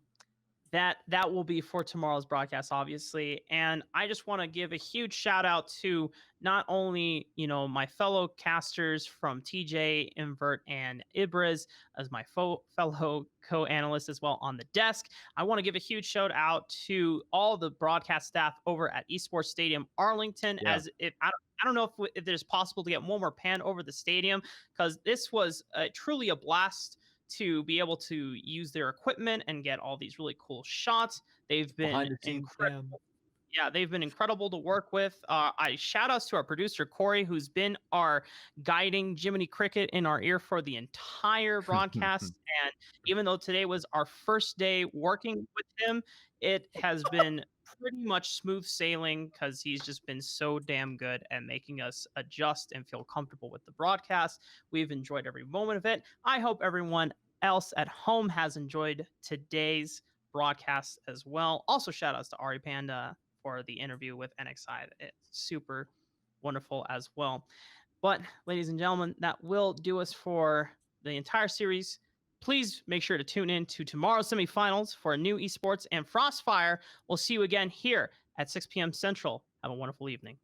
that will be for tomorrow's broadcast, obviously. And I just want to give a huge shout out to not only my fellow casters from TJ, Invert, and Ibris as my fellow co-analysts as well on the desk. I want to give a huge shout out to all the broadcast staff over at Esports Stadium Arlington. Yeah. As if I don't know if there's possible to get one more pan over the stadium, because this was truly a blast to be able to use their equipment and get all these really cool shots. They've been Behind the scenes, incredible. Yeah, they've been incredible to work with. I shout outs to our producer Corey, who's been our guiding Jiminy Cricket in our ear for the entire broadcast. And even though today was our first day working with him, it has been pretty much smooth sailing because he's just been so damn good at making us adjust and feel comfortable with the broadcast. We've enjoyed every moment of it. I hope everyone else at home has enjoyed today's broadcast as well. Also, shout outs to Ari Panda for the interview with NXI. It's super wonderful as well. But, ladies and gentlemen, that will do us for the entire series. Please make sure to tune in to tomorrow's semifinals for a new esports and Frostfire. We'll see you again here at 6 p.m. Central. Have a wonderful evening.